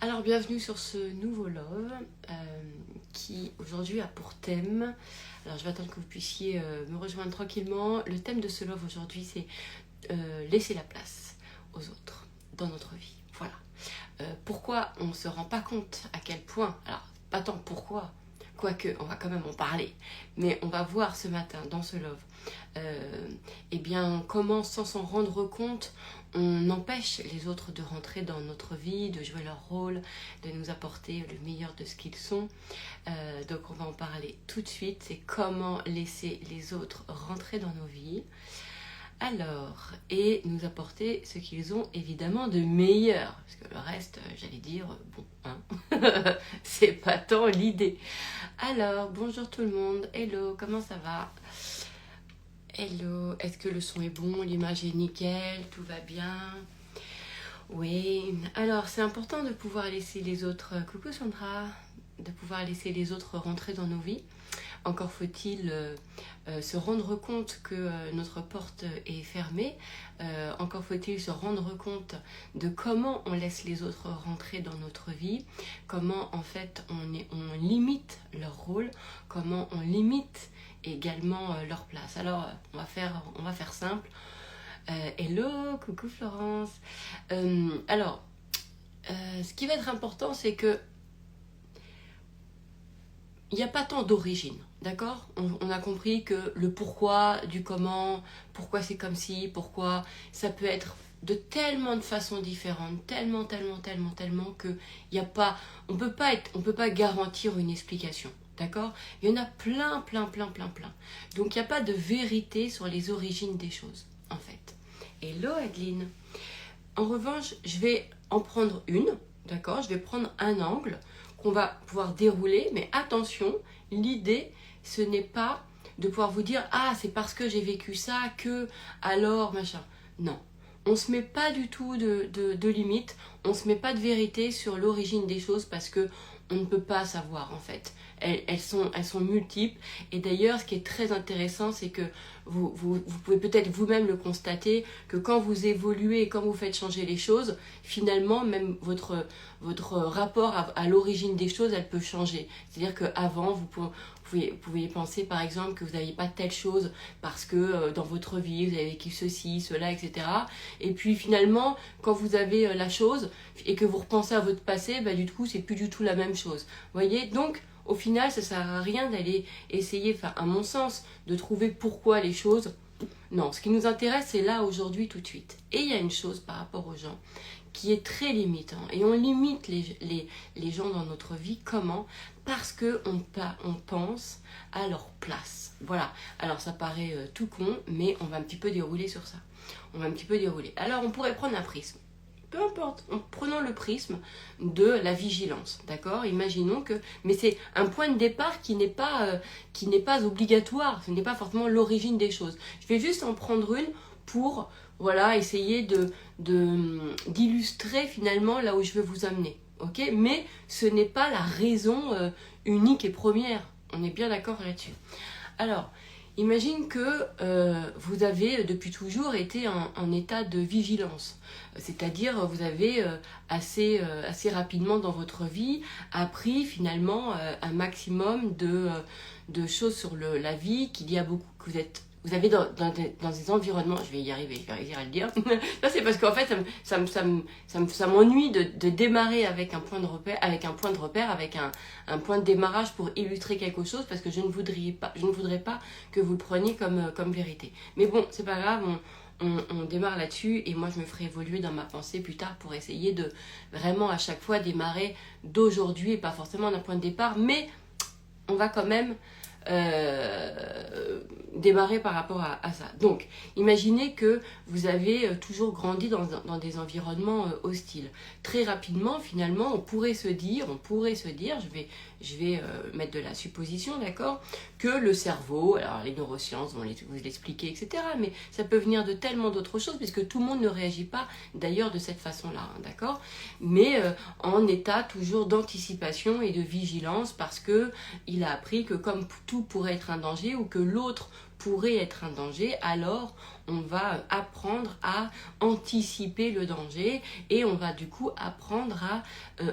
Alors bienvenue sur ce nouveau Love qui aujourd'hui a pour thème, alors je vais attendre que vous puissiez me rejoindre tranquillement. Le thème de ce Love aujourd'hui c'est laisser la place aux autres dans notre vie. Voilà. Pourquoi on ne se rend pas compte à quel point, alors pas tant pourquoi, quoique on va quand même en parler, mais on va voir ce matin dans ce Love eh bien comment sans s'en rendre compte on empêche les autres de rentrer dans notre vie, de jouer leur rôle, de nous apporter le meilleur de ce qu'ils sont. Donc on va en parler tout de suite, c'est comment laisser les autres rentrer dans nos vies. Alors, et nous apporter ce qu'ils ont évidemment de meilleur, parce que le reste, j'allais dire, bon, hein, c'est pas tant l'idée. Alors, bonjour tout le monde, hello, comment ça va? Hello, est-ce que le son est bon, l'image est nickel, tout va bien? Oui, alors c'est important de pouvoir laisser les autres, coucou Sandra, de pouvoir laisser les autres rentrer dans nos vies. Encore faut-il se rendre compte que notre porte est fermée. Encore faut-il se rendre compte de comment on laisse les autres rentrer dans notre vie. Comment en fait on limite leur rôle. Comment on limite également leur place. Alors on va faire simple. Hello, coucou Florence. Alors, ce qui va être important c'est que il n'y a pas tant d'origine, d'accord? On a compris que le pourquoi, du comment, pourquoi c'est comme si, pourquoi, ça peut être de tellement de façons différentes, tellement que y a pas, on peut pas garantir une explication, d'accord? Il y en a plein. Donc il n'y a pas de vérité sur les origines des choses, en fait. Hello Adeline. En revanche, je vais en prendre une, d'accord? Je vais prendre un angle qu'on va pouvoir dérouler, mais attention, l'idée, ce n'est pas de pouvoir vous dire « Ah, c'est parce que j'ai vécu ça que, alors, machin ». Non, on ne se met pas du tout de limite, on ne se met pas de vérité sur l'origine des choses parce que on ne peut pas savoir en fait. Elles sont multiples. Et d'ailleurs, ce qui est très intéressant, c'est que vous pouvez peut-être vous-même le constater, que quand vous évoluez et quand vous faites changer les choses, finalement, même votre rapport à l'origine des choses, elle peut changer. C'est-à-dire qu'avant, vous pouviez penser par exemple que vous n'aviez pas telle chose parce que dans votre vie, vous avez vécu ceci, cela, etc. Et puis finalement, quand vous avez la chose et que vous repensez à votre passé, bah, du coup, c'est plus du tout la même chose. Vous voyez? Donc, au final, ça ne sert à rien d'aller essayer, enfin, à mon sens, de trouver pourquoi les choses. Non, ce qui nous intéresse, c'est là, aujourd'hui, tout de suite. Et il y a une chose par rapport aux gens qui est très limitant. Et on limite les gens dans notre vie. Comment? Parce qu'on pense à leur place. Voilà. Alors, ça paraît tout con, mais on va un petit peu dérouler sur ça. On va un petit peu dérouler. Alors, on pourrait prendre un prisme. Peu importe, prenons le prisme de la vigilance, d'accord? Imaginons que, mais c'est un point de départ qui n'est pas obligatoire, ce n'est pas forcément l'origine des choses. Je vais juste en prendre une pour, voilà, essayer d'illustrer finalement là où je veux vous amener, ok? Mais ce n'est pas la raison unique et première, on est bien d'accord là-dessus. Alors, imagine que vous avez depuis toujours été en état de vigilance. C'est-à-dire vous avez assez rapidement dans votre vie appris finalement un maximum de choses sur la vie, qu'il y a beaucoup, que vous avez dans des environnements, je vais y arriver, je vais réussir à le dire. Ça c'est parce qu'en fait ça m'ennuie de démarrer avec un point de repère, avec un point de démarrage pour illustrer quelque chose, parce que je ne voudrais pas que vous le preniez comme vérité. Mais bon, c'est pas grave, on démarre là-dessus et moi je me ferai évoluer dans ma pensée plus tard pour essayer de vraiment à chaque fois démarrer d'aujourd'hui et pas forcément d'un point de départ, mais on va quand même démarrer par rapport à ça. Donc, imaginez que vous avez toujours grandi dans des environnements hostiles. Très rapidement, finalement, on pourrait se dire, je vais mettre de la supposition, d'accord, que le cerveau, alors les neurosciences vont vous l'expliquer, etc., mais ça peut venir de tellement d'autres choses, puisque tout le monde ne réagit pas d'ailleurs de cette façon-là, hein, d'accord, mais en état toujours d'anticipation et de vigilance, parce que il a appris que comme tout pourrait être un danger ou que l'autre pourrait être un danger, alors on va apprendre à anticiper le danger et on va du coup apprendre à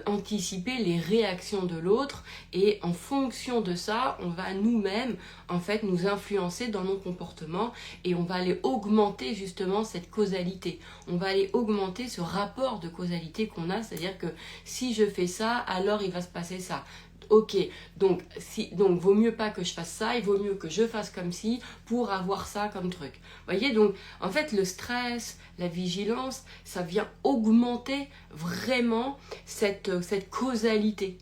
anticiper les réactions de l'autre et en fonction de ça, on va nous-mêmes en fait nous influencer dans nos comportements et on va aller augmenter justement cette causalité. On va aller augmenter ce rapport de causalité qu'on a, c'est-à-dire que si je fais ça, alors il va se passer ça. Ok, donc vaut mieux pas que je fasse ça, il vaut mieux que je fasse comme ci pour avoir ça comme truc. Vous voyez, donc en fait le stress, la vigilance, ça vient augmenter vraiment cette causalité.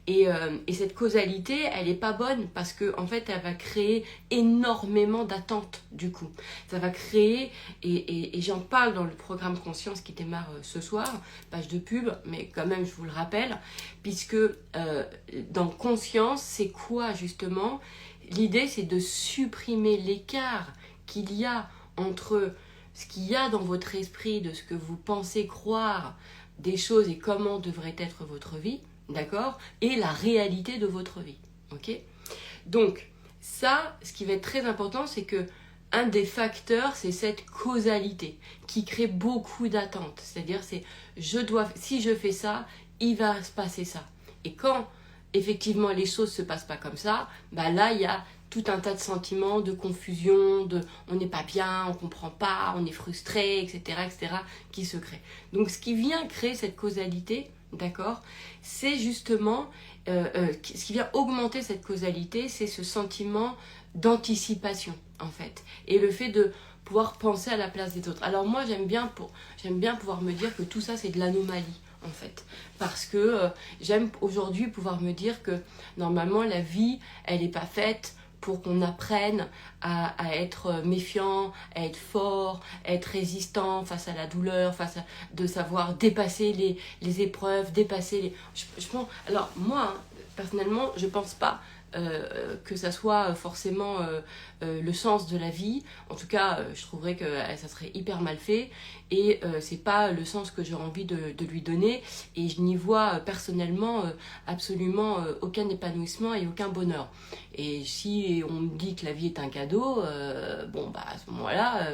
Et cette causalité, elle n'est pas bonne parce que en fait, elle va créer énormément d'attentes du coup. Ça va créer, et j'en parle dans le programme Conscience qui démarre ce soir, page de pub, mais quand même je vous le rappelle, puisque dans Conscience, c'est quoi justement? L'idée, c'est de supprimer l'écart qu'il y a entre ce qu'il y a dans votre esprit, de ce que vous pensez croire des choses et comment devrait être votre vie, d'accord, et la réalité de votre vie, ok. Donc ça, ce qui va être très important, c'est que un des facteurs, c'est cette causalité qui crée beaucoup d'attentes. C'est-à-dire, si je fais ça, il va se passer ça. Et quand effectivement les choses se passent pas comme ça, bah là il y a tout un tas de sentiments, de confusion, on n'est pas bien, on comprend pas, on est frustré, etc., qui se créent. Donc ce qui vient créer cette causalité, d'accord, c'est justement, ce qui vient augmenter cette causalité, c'est ce sentiment d'anticipation, en fait. Et le fait de pouvoir penser à la place des autres. Alors moi, j'aime bien pouvoir me dire que tout ça, c'est de l'anomalie, en fait. Parce que j'aime aujourd'hui pouvoir me dire que, normalement, la vie, elle n'est pas faite pour qu'on apprenne à être méfiant, à être fort, à être résistant face à la douleur, de savoir dépasser les épreuves, dépasser les... Alors moi, hein, personnellement, je pense pas que ça soit forcément le sens de la vie. En tout cas, je trouverais que ça serait hyper mal fait et c'est pas le sens que j'aurais envie de lui donner et je n'y vois personnellement absolument aucun épanouissement et aucun bonheur. Et si on me dit que la vie est un cadeau, bon bah à ce moment-là,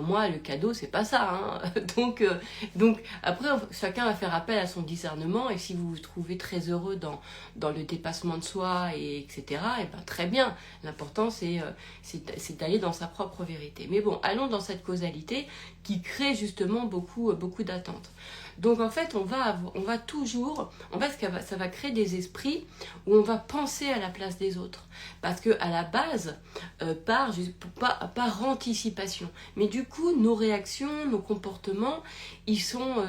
moi le cadeau c'est pas ça, hein. donc après chacun va faire appel à son discernement et si vous vous trouvez très heureux dans le dépassement de soi et etc. Et ben très bien. L'important c'est d'aller dans sa propre vérité. Mais bon, allons dans cette causalité qui crée justement beaucoup d'attentes. Donc en fait, ça va créer des esprits où on va penser à la place des autres. Parce que à la base, par anticipation. Mais du coup, nos réactions, nos comportements, ils sont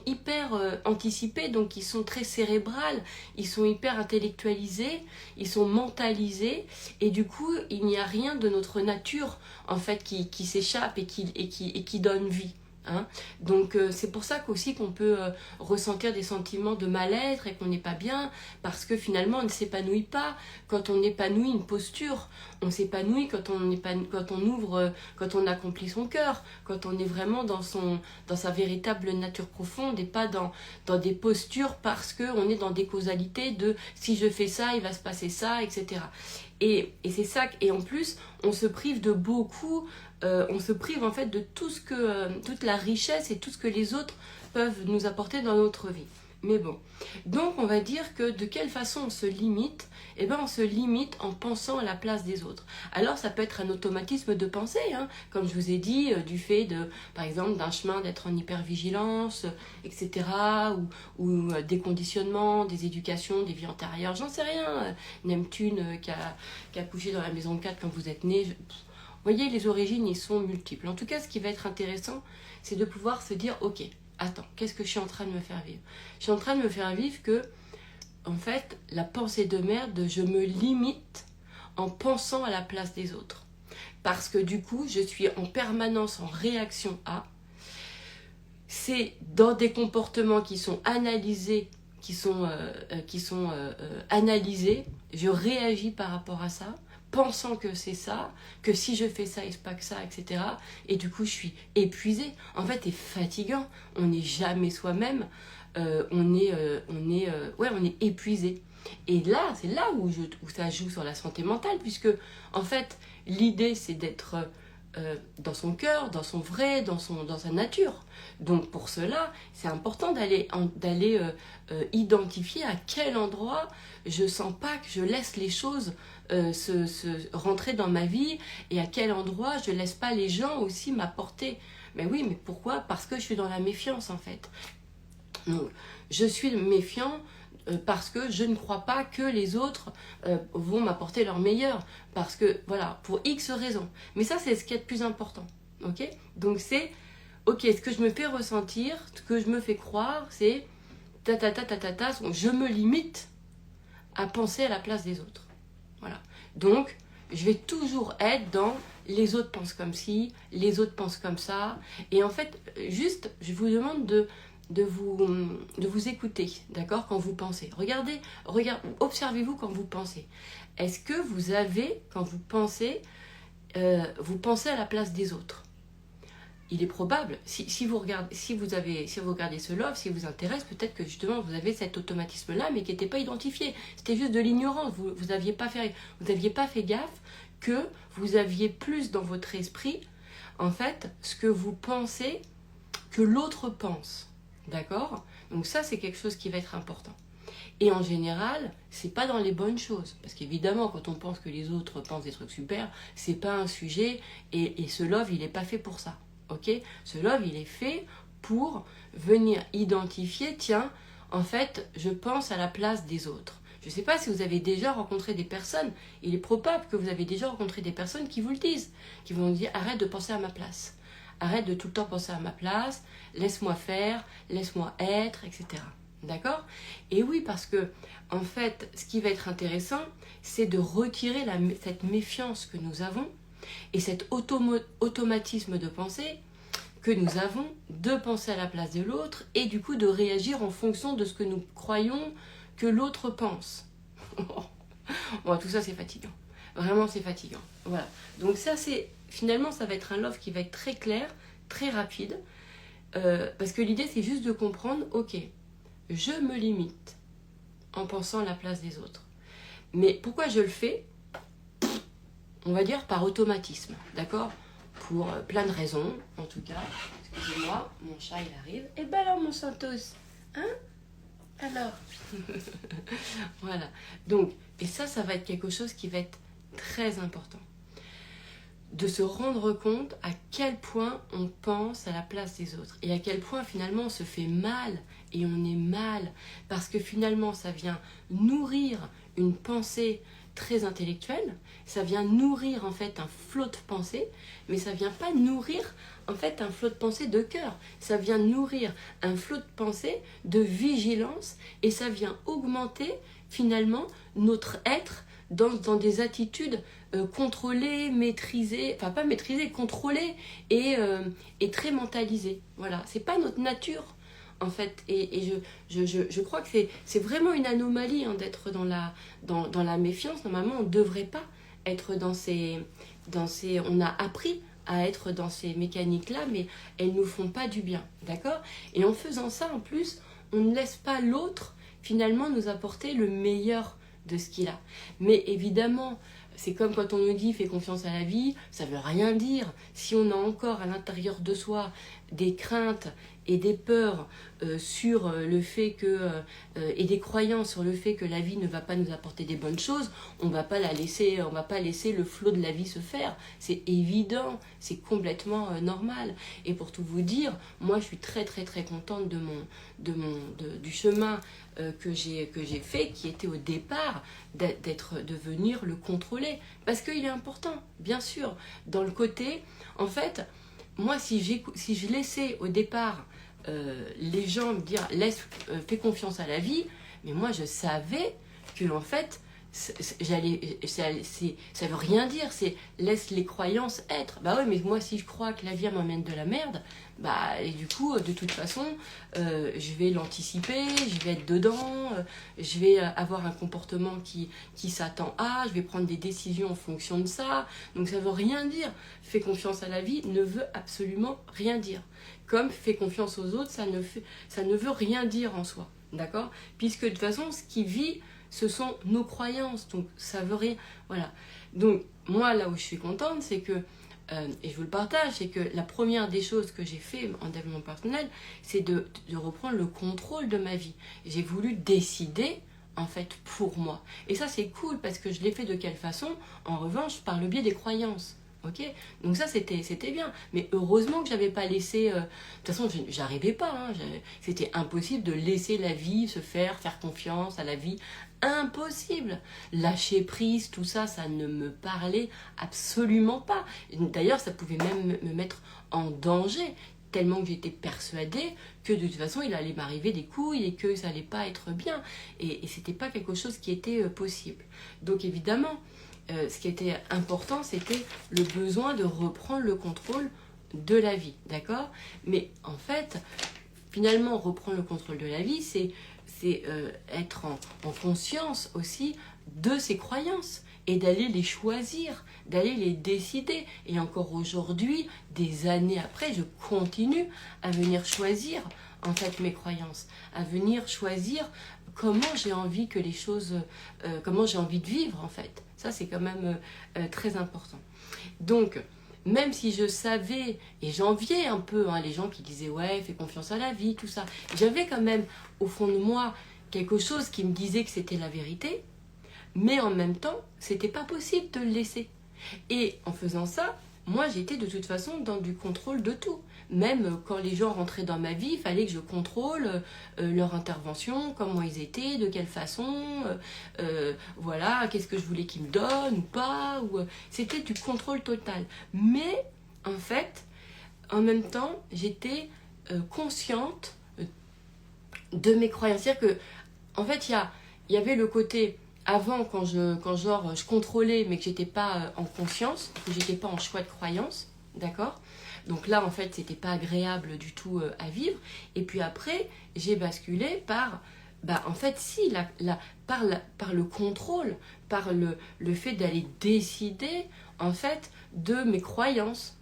hyper anticipés, donc ils sont très cérébrales, ils sont hyper intellectualisés, ils sont mentalisés, et du coup, il n'y a rien de notre nature, en fait, qui s'échappe et qui donne vie. Hein. Donc c'est pour ça qu'aussi qu'on peut ressentir des sentiments de mal-être et qu'on n'est pas bien parce que finalement on ne s'épanouit pas. Quand on épanouit une posture, on s'épanouit quand on ouvre, quand on accomplit son cœur, quand on est vraiment dans sa véritable nature profonde et pas dans des postures parce qu'on est dans des causalités de si je fais ça il va se passer ça, etc. Et c'est ça, et en plus on se prive de beaucoup, on se prive en fait de toute la richesse et tout ce que les autres peuvent nous apporter dans notre vie. Mais bon, donc on va dire que de quelle façon on se limite? Eh bien on se limite en pensant à la place des autres. Alors ça peut être un automatisme de pensée, hein, comme je vous ai dit, du fait par exemple d'un chemin d'être en hypervigilance, etc. Ou des conditionnements, des éducations, des vies antérieures, j'en sais rien. Neptune qui a couché dans la maison de 4 quand vous êtes né. Vous voyez, les origines, ils sont multiples. En tout cas, ce qui va être intéressant, c'est de pouvoir se dire, ok, attends, qu'est-ce que je suis en train de me faire vivre? Je suis en train de me faire vivre que, en fait, la pensée de merde, je me limite en pensant à la place des autres. Parce que du coup, je suis en permanence en réaction à. C'est dans des comportements qui sont analysés, analysés, je réagis par rapport à ça, pensant que c'est ça, que si je fais ça, il se passe ça, etc. Et du coup, je suis épuisée. En fait, c'est fatigant. On n'est jamais soi-même. On est épuisé. Et là, c'est là où ça joue sur la santé mentale, puisque en fait, l'idée c'est d'être dans son cœur, dans son vrai, dans sa nature. Donc pour cela, c'est important d'aller identifier à quel endroit je sens pas que je laisse les choses rentrer dans ma vie, et à quel endroit je laisse pas les gens aussi m'apporter. Mais oui, mais pourquoi? Parce que je suis dans la méfiance en fait. Donc, je suis méfiant parce que je ne crois pas que les autres vont m'apporter leur meilleur. Parce que, voilà, pour X raisons. Mais ça, c'est ce qui est le plus important. Ok? Donc, c'est, ok, ce que je me fais ressentir, ce que je me fais croire, c'est je me limite à penser à la place des autres. Voilà. Donc, je vais toujours être dans les autres pensent comme ci, les autres pensent comme ça. Et en fait, juste, je vous demande de vous écouter, d'accord, quand vous pensez. Regardez, observez-vous quand vous pensez. Est-ce que vous avez, quand vous pensez à la place des autres? Il est probable, si vous regardez ce love, si vous intéresse, peut-être que justement vous avez cet automatisme-là, mais qui n'était pas identifié. C'était juste de l'ignorance. Vous n'aviez pas fait gaffe que vous aviez plus dans votre esprit, en fait, ce que vous pensez que l'autre pense. D'accord? Donc ça, c'est quelque chose qui va être important. Et en général, c'est pas dans les bonnes choses. Parce qu'évidemment, quand on pense que les autres pensent des trucs super, c'est pas un sujet, et ce love, il n'est pas fait pour ça. Ok? Ce love, il est fait pour venir identifier, tiens, en fait, je pense à la place des autres. Je ne sais pas si vous avez déjà rencontré des personnes, il est probable que vous avez déjà rencontré des personnes qui vous le disent, qui vont vous dire, arrête de penser à ma place. Arrête de tout le temps penser à ma place, laisse-moi faire, laisse-moi être, etc. D'accord? Et oui, parce que, en fait, ce qui va être intéressant, c'est de retirer cette méfiance que nous avons et cet automatisme de pensée que nous avons de penser à la place de l'autre et du coup de réagir en fonction de ce que nous croyons que l'autre pense. Bon, tout ça, c'est fatigant. Vraiment, c'est fatigant. Voilà. Donc ça, finalement, ça va être un love qui va être très clair, très rapide. Parce que l'idée, c'est juste de comprendre, ok, je me limite en pensant à la place des autres. Mais pourquoi je le fais? On va dire par automatisme, d'accord? Pour plein de raisons, en tout cas. Excusez-moi, mon chat, il arrive. Eh ben alors, mon Santos, hein? Alors voilà. Donc, et ça va être quelque chose qui va être très important. De se rendre compte à quel point on pense à la place des autres et à quel point finalement on se fait mal et on est mal parce que finalement ça vient nourrir une pensée très intellectuelle, ça vient nourrir en fait un flot de pensée, mais ça vient pas nourrir en fait un flot de pensée de cœur, ça vient nourrir un flot de pensée de vigilance et ça vient augmenter finalement notre être dans des attitudes contrôlées, maîtrisées, enfin pas maîtrisées, contrôlées et très mentalisées. Voilà, c'est pas notre nature en fait. Et je crois que c'est vraiment une anomalie hein, d'être dans la méfiance. Normalement, on ne devrait pas être dans ces... On a appris à être dans ces mécaniques-là, mais elles ne nous font pas du bien, d'accord? Et en faisant ça, en plus, on ne laisse pas l'autre finalement nous apporter le meilleur de ce qu'il a. Mais évidemment, c'est comme quand on nous dit fais confiance à la vie, ça veut rien dire. Si on a encore à l'intérieur de soi des craintes et des peurs sur le fait que et des croyances sur le fait que la vie ne va pas nous apporter des bonnes choses, on va pas laisser le flot de la vie se faire. C'est évident, c'est complètement normal. Et pour tout vous dire, moi je suis très très très contente du chemin que j'ai fait, qui était au départ de venir le contrôler, parce qu'il est important, bien sûr, dans le côté, en fait, moi si je laissais au départ les gens me dire fais confiance à la vie, mais moi je savais que en fait ça veut rien dire, c'est laisse les croyances être. Bah ouais, mais moi si je crois que la vie m'emmène de la merde, bah et du coup de toute façon je vais l'anticiper, je vais être dedans, je vais avoir un comportement qui s'attend à, je vais prendre des décisions en fonction de ça. Donc ça veut rien dire. Fais confiance à la vie ne veut absolument rien dire. Comme fais confiance aux autres, ça ne veut rien dire en soi, d'accord? Puisque de toute façon ce qui vit ce sont nos croyances, donc ça veut rien, voilà. Donc moi là où je suis contente, c'est que, et je vous le partage, c'est que la première des choses que j'ai fait en développement personnel, c'est de reprendre le contrôle de ma vie. J'ai voulu décider en fait pour moi. Et ça c'est cool parce que je l'ai fait de quelle façon? En revanche, par le biais des croyances. Ok, donc ça c'était bien, mais heureusement que j'avais pas laissé. De toute façon, j'arrivais pas. Hein, c'était impossible de laisser la vie se faire confiance à la vie. Impossible. Lâcher prise, tout ça, ça ne me parlait absolument pas. D'ailleurs, ça pouvait même me mettre en danger, tellement que j'étais persuadée que de toute façon il allait m'arriver des couilles et que ça allait pas être bien. Et c'était pas quelque chose qui était possible. Donc évidemment. Ce qui était important, c'était le besoin de reprendre le contrôle de la vie, d'accord? Mais en fait, finalement, reprendre le contrôle de la vie, c'est être en conscience aussi de ses croyances et d'aller les choisir, d'aller les décider. Et encore aujourd'hui, des années après, je continue à venir choisir en fait mes croyances, à venir choisir comment j'ai envie que les choses, comment j'ai envie de vivre en fait. Ça, c'est quand même très important. Donc, même si je savais, et j'enviais un peu les gens qui disaient « ouais, fais confiance à la vie », tout ça, j'avais quand même au fond de moi quelque chose qui me disait que c'était la vérité, mais en même temps, c'était pas possible de le laisser. Et en faisant ça, moi, j'étais de toute façon dans du contrôle de tout. Même quand les gens rentraient dans ma vie, il fallait que je contrôle leur intervention, comment ils étaient, de quelle façon, voilà, qu'est-ce que je voulais qu'ils me donnent ou pas. C'était du contrôle total. Mais, en fait, en même temps, j'étais consciente de mes croyances. C'est-à-dire que, en fait, il y avait le côté... Avant, quand je contrôlais, mais que j'étais pas en conscience, que j'étais pas en choix de croyance, d'accord? Donc là, en fait, c'était pas agréable du tout à vivre. Et puis après, j'ai basculé par, en fait, si, par le contrôle, par le fait d'aller décider, en fait, de mes croyances.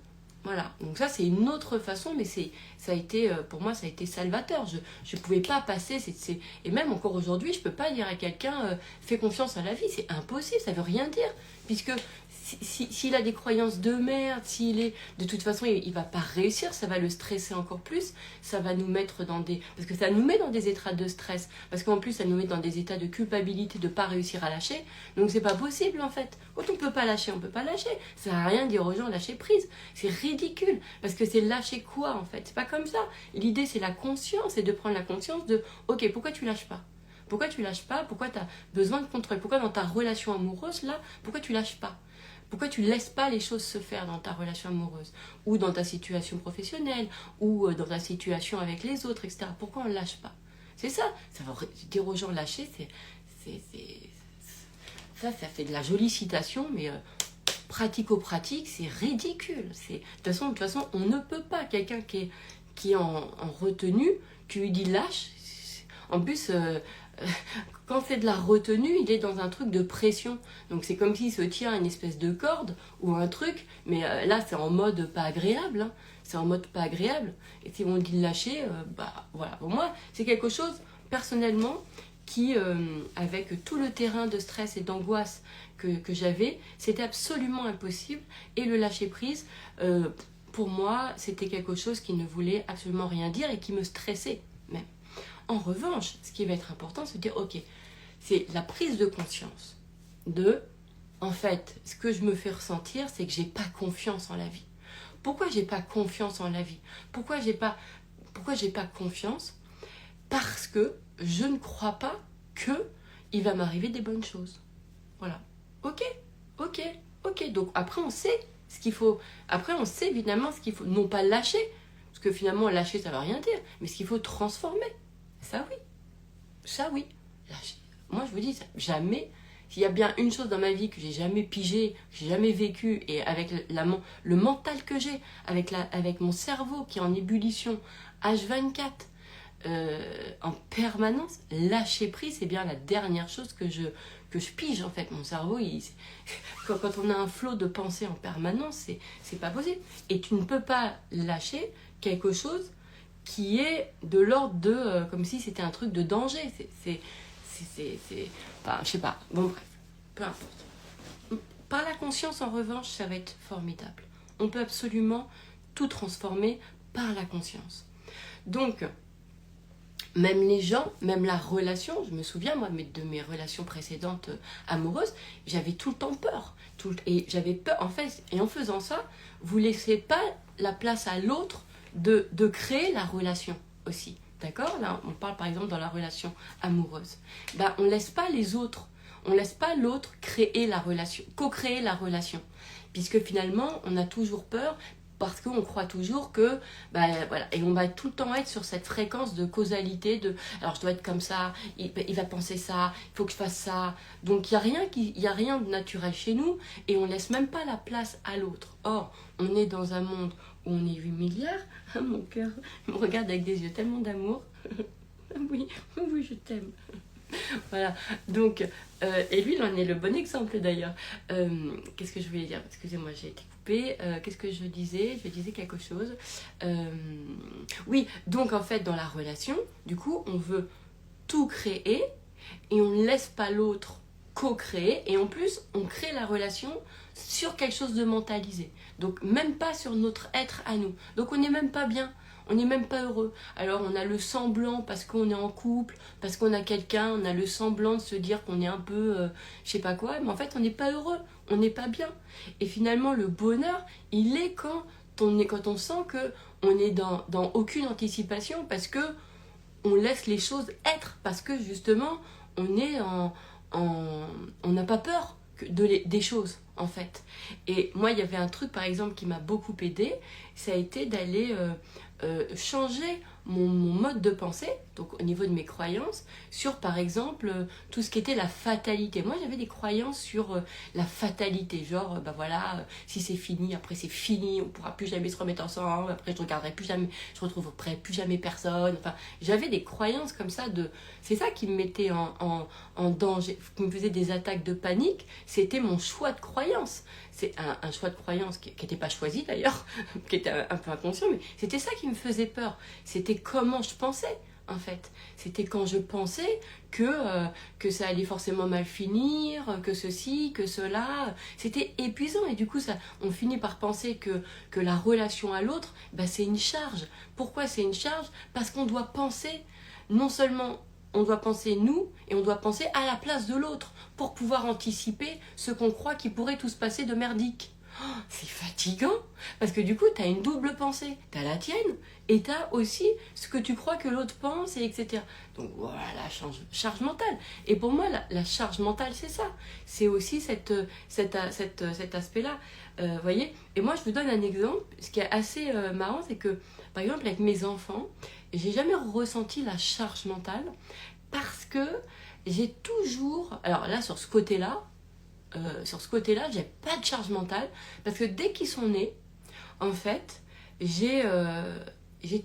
Voilà, donc ça c'est une autre façon, mais ça a été, pour moi ça a été salvateur. Je ne pouvais pas passer, et même encore aujourd'hui, je ne peux pas dire à quelqu'un fais confiance à la vie, c'est impossible, ça ne veut rien dire. Puisque s'il a des croyances de merde, de toute façon il ne va pas réussir, ça va le stresser encore plus, ça va nous mettre parce que ça nous met dans des états de stress, parce qu'en plus ça nous met dans des états de culpabilité de ne pas réussir à lâcher, donc c'est pas possible en fait. Quand on ne peut pas lâcher, on ne peut pas lâcher. Ça sert à rien de dire aux gens lâcher prise, c'est ridicule, parce que c'est lâcher quoi en fait? C'est pas comme ça. L'idée c'est la conscience, et de prendre la conscience de ok, pourquoi tu lâches pas? Pourquoi tu lâches pas? Pourquoi tu as besoin de contrôle? Pourquoi dans ta relation amoureuse là, pourquoi tu lâches pas? Pourquoi tu ne laisses pas les choses se faire dans ta relation amoureuse, ou dans ta situation professionnelle, ou dans ta situation avec les autres, etc. Pourquoi on ne lâche pas? C'est ça. Ça va dire aux gens lâcher, ça fait de la jolie citation, mais pratico-pratique, c'est ridicule. De toute façon, on ne peut pas. Quelqu'un qui est en retenue, tu lui dis lâche. En plus, quand c'est de la retenue, il est dans un truc de pression. Donc c'est comme s'il se tient à une espèce de corde ou un truc, mais là c'est en mode pas agréable. Hein. C'est en mode pas agréable. Et si on dit de lâcher, voilà. Pour moi, c'est quelque chose, personnellement, qui, avec tout le terrain de stress et d'angoisse que j'avais, c'était absolument impossible. Et le lâcher prise, pour moi, c'était quelque chose qui ne voulait absolument rien dire et qui me stressait même. En revanche, ce qui va être important, c'est de dire, ok, c'est la prise de conscience de, en fait, ce que je me fais ressentir, c'est que j'ai pas confiance en la vie. Pourquoi j'ai pas confiance en la vie? Pourquoi j'ai pas confiance? Parce que je ne crois pas que il va m'arriver des bonnes choses. Voilà. Ok. Donc après, on sait ce qu'il faut. Après, on sait évidemment ce qu'il faut. Non pas lâcher, parce que finalement, lâcher, ça ne veut rien dire, mais ce qu'il faut transformer. Ça oui. Moi je vous dis, jamais, s'il y a bien une chose dans ma vie que j'ai jamais pigé, que j'ai jamais vécu, et avec le mental que j'ai, avec mon cerveau qui est en ébullition H24, en permanence, lâcher prise, c'est bien la dernière chose que je pige en fait. Mon cerveau, quand on a un flot de pensée en permanence, c'est pas possible. Et tu ne peux pas lâcher quelque chose qui est de l'ordre de comme si c'était un truc de danger. enfin, je sais pas, bon bref, peu importe. Par la conscience, en revanche, ça va être formidable. On peut absolument tout transformer par la conscience. Donc, même les gens, même la relation, je me souviens moi de mes relations précédentes amoureuses, j'avais tout le temps peur. Et j'avais peur, en fait, et en faisant ça, vous ne laissez pas la place à l'autre de créer la relation aussi. D'accord? Là, on parle par exemple dans la relation amoureuse. Ben, on ne laisse pas les autres, on ne laisse pas l'autre créer la relation, co-créer la relation. Puisque finalement, on a toujours peur parce qu'on croit toujours que, ben voilà, et on va tout le temps être sur cette fréquence de causalité, alors je dois être comme ça, il va penser ça, il faut que je fasse ça. Donc il n'y a rien de naturel chez nous et on ne laisse même pas la place à l'autre. Or, on est dans un monde où on est 8 milliards, mon cœur me regarde avec des yeux tellement d'amour. Oui, oui, je t'aime. Voilà, donc, et lui, il en est le bon exemple d'ailleurs. Qu'est-ce que je voulais dire? Excusez-moi, j'ai été coupée. Qu'est-ce que je disais? Je disais quelque chose. Oui, donc en fait, dans la relation, du coup, on veut tout créer et on ne laisse pas l'autre co-créer. Et en plus, on crée la relation sur quelque chose de mentalisé. Donc, même pas sur notre être à nous. Donc, on n'est même pas bien. On n'est même pas heureux. Alors on a le semblant parce qu'on est en couple, parce qu'on a quelqu'un, on a le semblant de se dire qu'on est un peu, je sais pas quoi, mais en fait on n'est pas heureux, on n'est pas bien. Et finalement le bonheur, il est quand on sent que on est dans aucune anticipation parce que on laisse les choses être, parce que justement on est on n'a pas peur des choses en fait. Et moi il y avait un truc par exemple qui m'a beaucoup aidé, ça a été d'aller changer mon mode de pensée, donc au niveau de mes croyances, sur par exemple tout ce qui était la fatalité. Moi j'avais des croyances sur la fatalité, genre ben voilà, si c'est fini, après c'est fini, on pourra plus jamais se remettre ensemble, après je regarderai plus jamais, je retrouverai plus jamais personne. Enfin, j'avais des croyances comme ça, c'est ça qui me mettait en danger, qui me faisait des attaques de panique, c'était mon choix de croyance. C'est un choix de croyance qui n'était pas choisi d'ailleurs, qui était un peu inconscient, mais c'était ça qui me faisait peur. C'était comment je pensais, en fait. C'était quand je pensais que ça allait forcément mal finir, que ceci, que cela. C'était épuisant et du coup, on finit par penser que la relation à l'autre, bah, c'est une charge. Pourquoi c'est une charge? Parce qu'on doit penser, non seulement on doit penser nous, et on doit penser à la place de l'autre pour pouvoir anticiper ce qu'on croit qui pourrait tout se passer de merdique. Oh, c'est fatigant, parce que du coup, tu as une double pensée. Tu as la tienne, et tu as aussi ce que tu crois que l'autre pense, et etc. Donc voilà, la charge mentale. Et pour moi, la charge mentale, c'est ça. C'est aussi cet aspect-là. Voyez. Et moi, je vous donne un exemple. Ce qui est assez marrant, c'est que, par exemple, avec mes enfants, j'ai jamais ressenti la charge mentale parce que j'ai toujours... Alors là, sur ce côté-là, j'ai pas de charge mentale parce que dès qu'ils sont nés, en fait, j'ai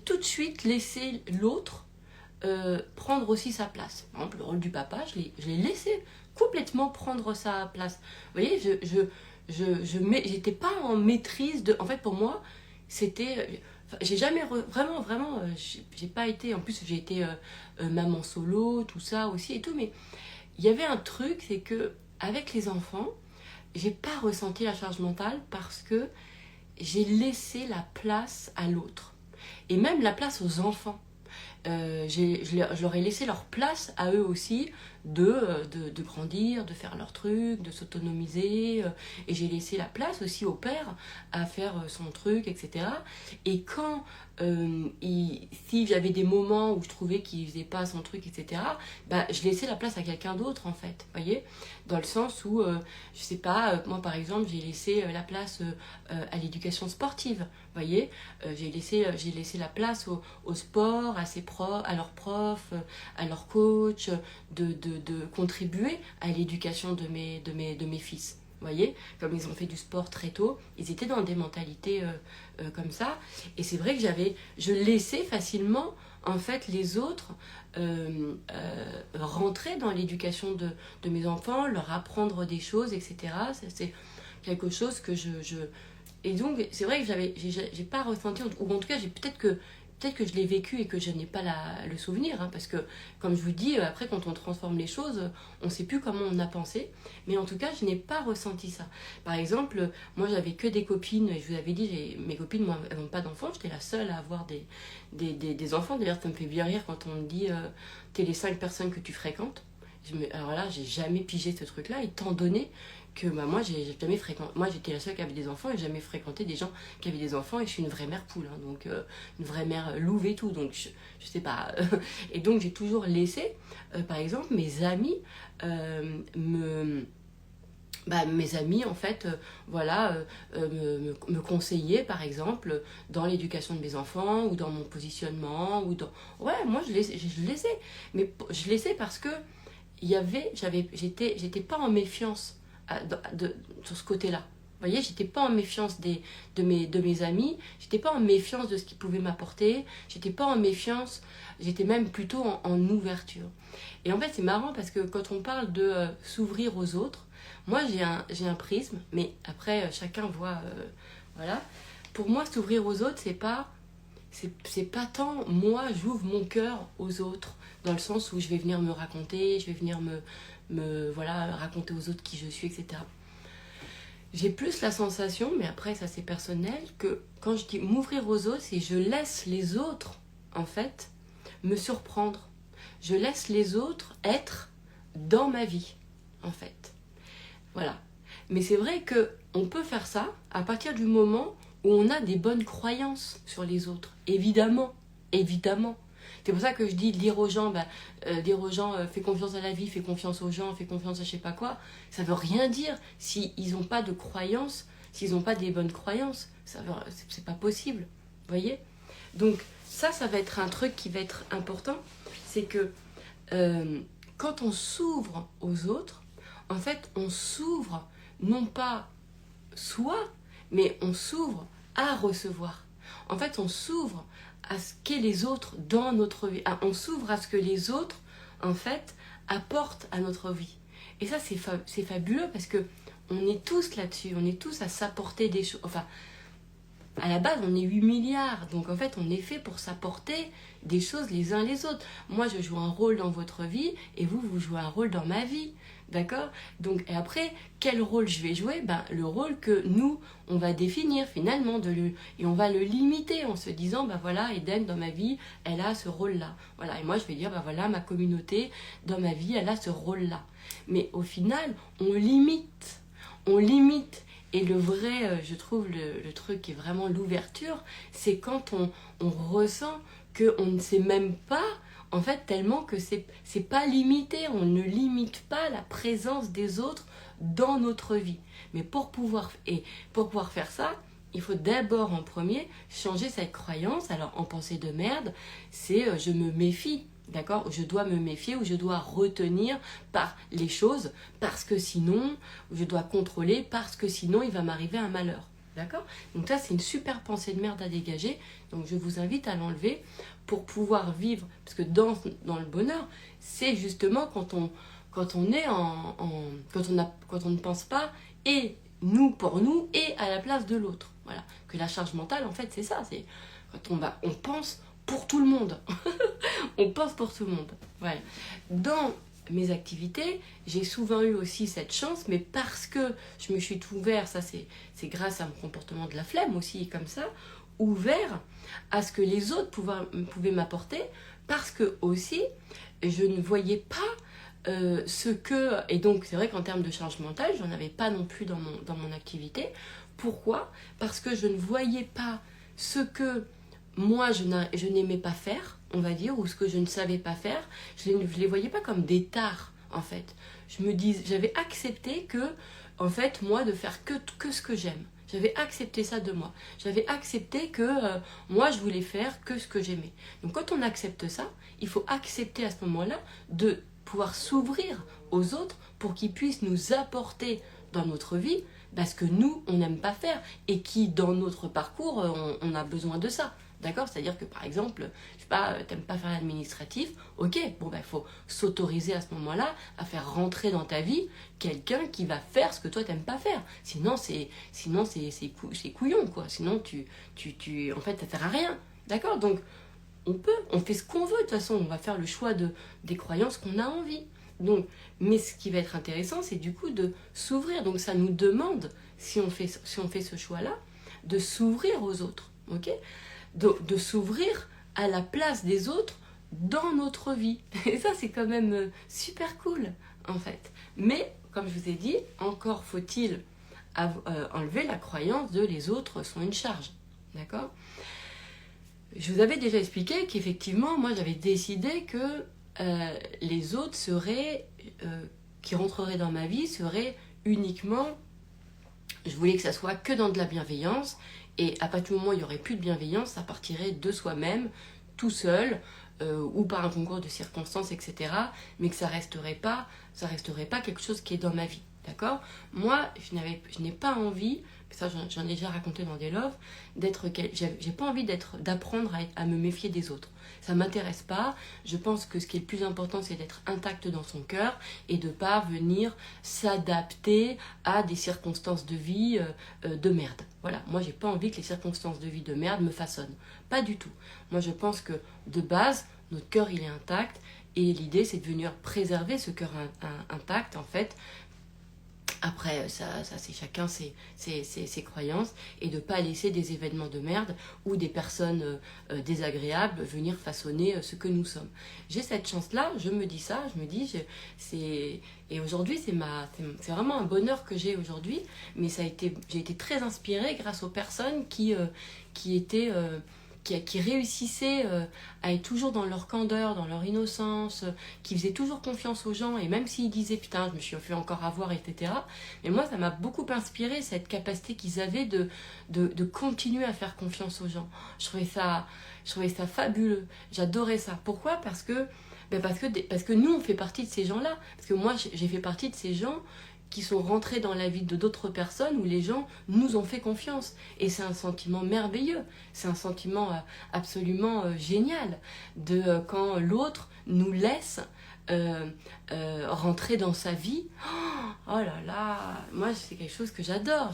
tout de suite laissé l'autre prendre aussi sa place. Par exemple, le rôle du papa, je l'ai laissé complètement prendre sa place. Vous voyez, j'étais pas en maîtrise de... En fait, pour moi, c'était... J'ai jamais vraiment, j'ai pas été... En plus, j'ai été maman solo, tout ça aussi et tout, mais il y avait un truc, c'est que avec les enfants, j'ai pas ressenti la charge mentale parce que j'ai laissé la place à l'autre. Et même la place aux enfants. Je leur ai laissé leur place à eux aussi de grandir, de faire leur truc, de s'autonomiser. Et j'ai laissé la place aussi au père à faire son truc, etc. Et quand si j'avais des moments où je trouvais qu'il faisait pas son truc, etc., bah, je laissais la place à quelqu'un d'autre, en fait. Vous voyez? Dans le sens où, je sais pas, moi par exemple, j'ai laissé la place à l'éducation sportive. Vous voyez? J'ai laissé la place au sport, à leurs profs, à leurs coachs, de contribuer à l'éducation de mes fils. Vous voyez, comme ils ont fait du sport très tôt, ils étaient dans des mentalités comme ça. Et c'est vrai que je laissais facilement, en fait, les autres rentrer dans l'éducation de mes enfants, leur apprendre des choses, etc. C'est quelque chose que et donc, c'est vrai que j'ai pas ressenti, ou en tout cas, peut-être que je l'ai vécu et que je n'ai pas le souvenir, hein, parce que, comme je vous dis, après, quand on transforme les choses, on ne sait plus comment on a pensé. Mais en tout cas, je n'ai pas ressenti ça. Par exemple, moi, j'avais que des copines, et je vous avais dit, mes copines, moi, elles n'ont pas d'enfants. J'étais la seule à avoir des enfants. D'ailleurs, ça me fait bien rire quand on me dit, t'es les 5 personnes que tu fréquentes. Alors là, j'ai jamais pigé ce truc-là, étant donné que moi, j'ai jamais fréquenté. Moi, j'étais la seule qui avait des enfants et j'ai jamais fréquenté des gens qui avaient des enfants. Et je suis une vraie mère poule, hein, donc une vraie mère louve et tout. Donc, je sais pas. Et donc, j'ai toujours laissé, par exemple, mes amis mes amis, en fait, me conseillaient, par exemple, dans l'éducation de mes enfants ou dans mon positionnement. Ouais, moi, je laissais. Mais je laissais parce que j'étais pas en méfiance sur ce côté-là. Vous voyez, j'étais pas en méfiance de mes amis, j'étais pas en méfiance de ce qu'ils pouvaient m'apporter, j'étais pas en méfiance, j'étais même plutôt en ouverture. Et en fait, c'est marrant parce que quand on parle de s'ouvrir aux autres, moi j'ai un prisme, mais après chacun voit, voilà. Pour moi, s'ouvrir aux autres, c'est pas tant moi j'ouvre mon cœur aux autres, dans le sens où je vais venir me raconter, je vais venir voilà, raconter aux autres qui je suis, etc. J'ai plus la sensation, mais après ça c'est personnel, que quand je dis m'ouvrir aux autres, c'est je laisse les autres, en fait, me surprendre. Je laisse les autres être dans ma vie, en fait. Voilà. Mais c'est vrai qu'on peut faire ça à partir du moment où on a des bonnes croyances sur les autres. Évidemment, évidemment. C'est pour ça que je dis dire aux gens, fais confiance à la vie, fais confiance aux gens, fais confiance à je sais pas quoi. Ça veut rien dire s'ils n'ont pas de croyances, s'ils n'ont pas des bonnes croyances. C'est pas possible. Vous voyez? Donc ça va être un truc qui va être important. C'est que quand on s'ouvre aux autres, en fait, on s'ouvre non pas soi, mais on s'ouvre à recevoir. En fait, on s'ouvre à ce qu'est les autres dans notre vie. On s'ouvre à ce que les autres, en fait, apportent à notre vie. Et ça, c'est fabuleux parce que on est tous là-dessus. On est tous à s'apporter des choses. Enfin, à la base, on est 8 milliards. Donc, en fait, on est fait pour s'apporter des choses les uns les autres. Moi, je joue un rôle dans votre vie et vous jouez un rôle dans ma vie. D'accord? Donc, et après, quel rôle je vais jouer? Le rôle que nous, on va définir finalement, et on va le limiter en se disant, voilà, Eden, dans ma vie, elle a ce rôle-là. Voilà, et moi, je vais dire, voilà, ma communauté, dans ma vie, elle a ce rôle-là. Mais au final, on limite. On limite. Et le vrai, je trouve, le truc qui est vraiment l'ouverture, c'est quand on ressent qu'on ne sait même pas, en fait, tellement que c'est pas limité. On ne limite pas la présence des autres dans notre vie. Mais pour pouvoir faire ça, il faut d'abord en premier changer cette croyance. Alors en pensée de merde, c'est je me méfie. D'accord? Je dois me méfier ou je dois retenir par les choses parce que sinon, je dois contrôler parce que sinon il va m'arriver un malheur. D'accord? Donc ça, c'est une super pensée de merde à dégager. Donc je vous invite à l'enlever pour pouvoir vivre. Parce que dans le bonheur, c'est justement quand on est quand on ne pense pas et nous pour nous et à la place de l'autre. Voilà. Que la charge mentale, en fait, c'est ça. C'est quand on pense pour tout le monde. On pense pour tout le monde. Voilà. Dans mes activités, j'ai souvent eu aussi cette chance, mais parce que je me suis ouvert, ça c'est grâce à mon comportement de la flemme aussi, comme ça, ouvert à ce que les autres pouvaient m'apporter, parce que aussi, je ne voyais pas ce que... Et donc, c'est vrai qu'en termes de charge mentale, j'en avais pas non plus dans mon activité. Pourquoi? Parce que je ne voyais pas ce que moi, je n'aimais pas faire, on va dire, ou ce que je ne savais pas faire. Je les voyais pas comme des tares, en fait. J'avais accepté que, en fait, moi, de faire que ce que j'aime. J'avais accepté ça de moi. J'avais accepté que moi, je voulais faire que ce que j'aimais. Donc, quand on accepte ça, il faut accepter à ce moment-là de pouvoir s'ouvrir aux autres pour qu'ils puissent nous apporter dans notre vie ce que nous, on n'aime pas faire et qui, dans notre parcours, on a besoin de ça. D'accord? C'est-à-dire que, par exemple, je sais pas, t'aimes pas faire l'administratif, ok, il faut s'autoriser à ce moment-là à faire rentrer dans ta vie quelqu'un qui va faire ce que toi t'aimes pas faire. Sinon, c'est couillon, quoi. Sinon, en fait, ça sert à rien. D'accord? Donc, on fait ce qu'on veut, de toute façon, on va faire le choix des croyances qu'on a envie. Donc, mais ce qui va être intéressant, c'est du coup de s'ouvrir. Donc ça nous demande, si on fait ce choix-là, de s'ouvrir aux autres, ok, de s'ouvrir à la place des autres dans notre vie. Et ça, c'est quand même super cool, en fait. Mais, comme je vous ai dit, encore faut-il enlever la croyance de les autres sont une charge, d'accord? Je vous avais déjà expliqué qu'effectivement, moi, j'avais décidé que les autres qui rentreraient dans ma vie seraient uniquement, je voulais que ça soit que dans de la bienveillance, et à partir du moment où il n'y aurait plus de bienveillance, ça partirait de soi-même, tout seul, ou par un concours de circonstances, etc. Mais que ça resterait pas quelque chose qui est dans ma vie, d'accord? Moi, je n'ai pas envie, ça j'en ai déjà raconté dans des loves, j'ai pas envie d'apprendre à me méfier des autres. Ça m'intéresse pas. Je pense que ce qui est le plus important, c'est d'être intact dans son cœur et de pas venir s'adapter à des circonstances de vie de merde. Voilà, moi j'ai pas envie que les circonstances de vie de merde me façonnent. Pas du tout. Moi je pense que de base, notre cœur il est intact et l'idée c'est de venir préserver ce cœur intact en fait. Après, ça c'est chacun ses croyances, et de ne pas laisser des événements de merde ou des personnes désagréables venir façonner ce que nous sommes. J'ai cette chance-là, je me dis ça, et aujourd'hui c'est vraiment un bonheur que j'ai aujourd'hui, mais j'ai été très inspirée grâce aux personnes qui étaient... qui réussissaient à être toujours dans leur candeur, dans leur innocence, qui faisaient toujours confiance aux gens, et même s'ils disaient putain je me suis fait encore avoir, etc. Mais moi ça m'a beaucoup inspiré, cette capacité qu'ils avaient de continuer à faire confiance aux gens. Je trouvais ça fabuleux, j'adorais ça. Pourquoi? Parce que nous on fait partie de ces gens-là, parce que moi j'ai fait partie de ces gens qui sont rentrés dans la vie de d'autres personnes où les gens nous ont fait confiance. Et c'est un sentiment merveilleux, c'est un sentiment absolument génial quand l'autre nous laisse rentrer dans sa vie. Oh là là, moi c'est quelque chose que j'adore,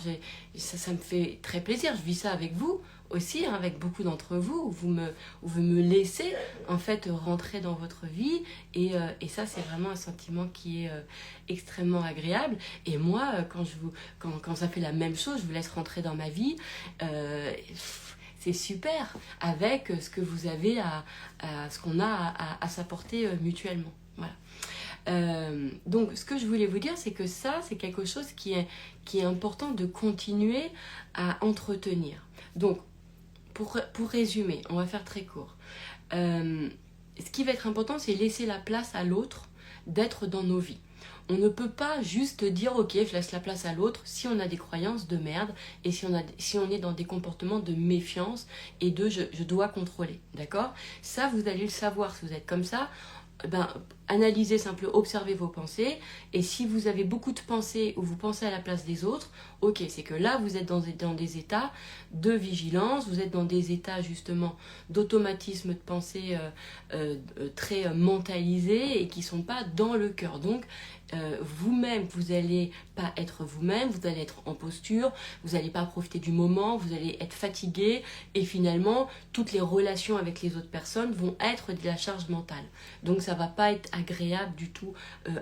ça me fait très plaisir, je vis ça avec vous aussi, hein, avec beaucoup d'entre vous, où vous me laissez en fait rentrer dans votre vie, et ça c'est vraiment un sentiment qui est extrêmement agréable. Et moi quand ça fait la même chose, je vous laisse rentrer dans ma vie, c'est super, avec ce que vous avez ce qu'on a à s'apporter mutuellement. Voilà. Donc ce que je voulais vous dire, c'est que ça c'est quelque chose qui est important de continuer à entretenir. Donc pour résumer, on va faire très court. Ce qui va être important, c'est laisser la place à l'autre d'être dans nos vies. On ne peut pas juste dire ok, je laisse la place à l'autre si on a des croyances de merde et si on est dans des comportements de méfiance et de je dois contrôler, d'accord? Ça, vous allez le savoir si vous êtes comme ça. Analysez simplement, observez vos pensées, et si vous avez beaucoup de pensées ou vous pensez à la place des autres, ok, c'est que là vous êtes dans des états de vigilance, vous êtes dans des états justement d'automatisme de pensée très mentalisés et qui ne sont pas dans le cœur. Donc vous-même, vous n'allez pas être vous-même, vous allez être en posture, vous n'allez pas profiter du moment, vous allez être fatigué, et finalement toutes les relations avec les autres personnes vont être de la charge mentale. Donc ça va pas être agréable du tout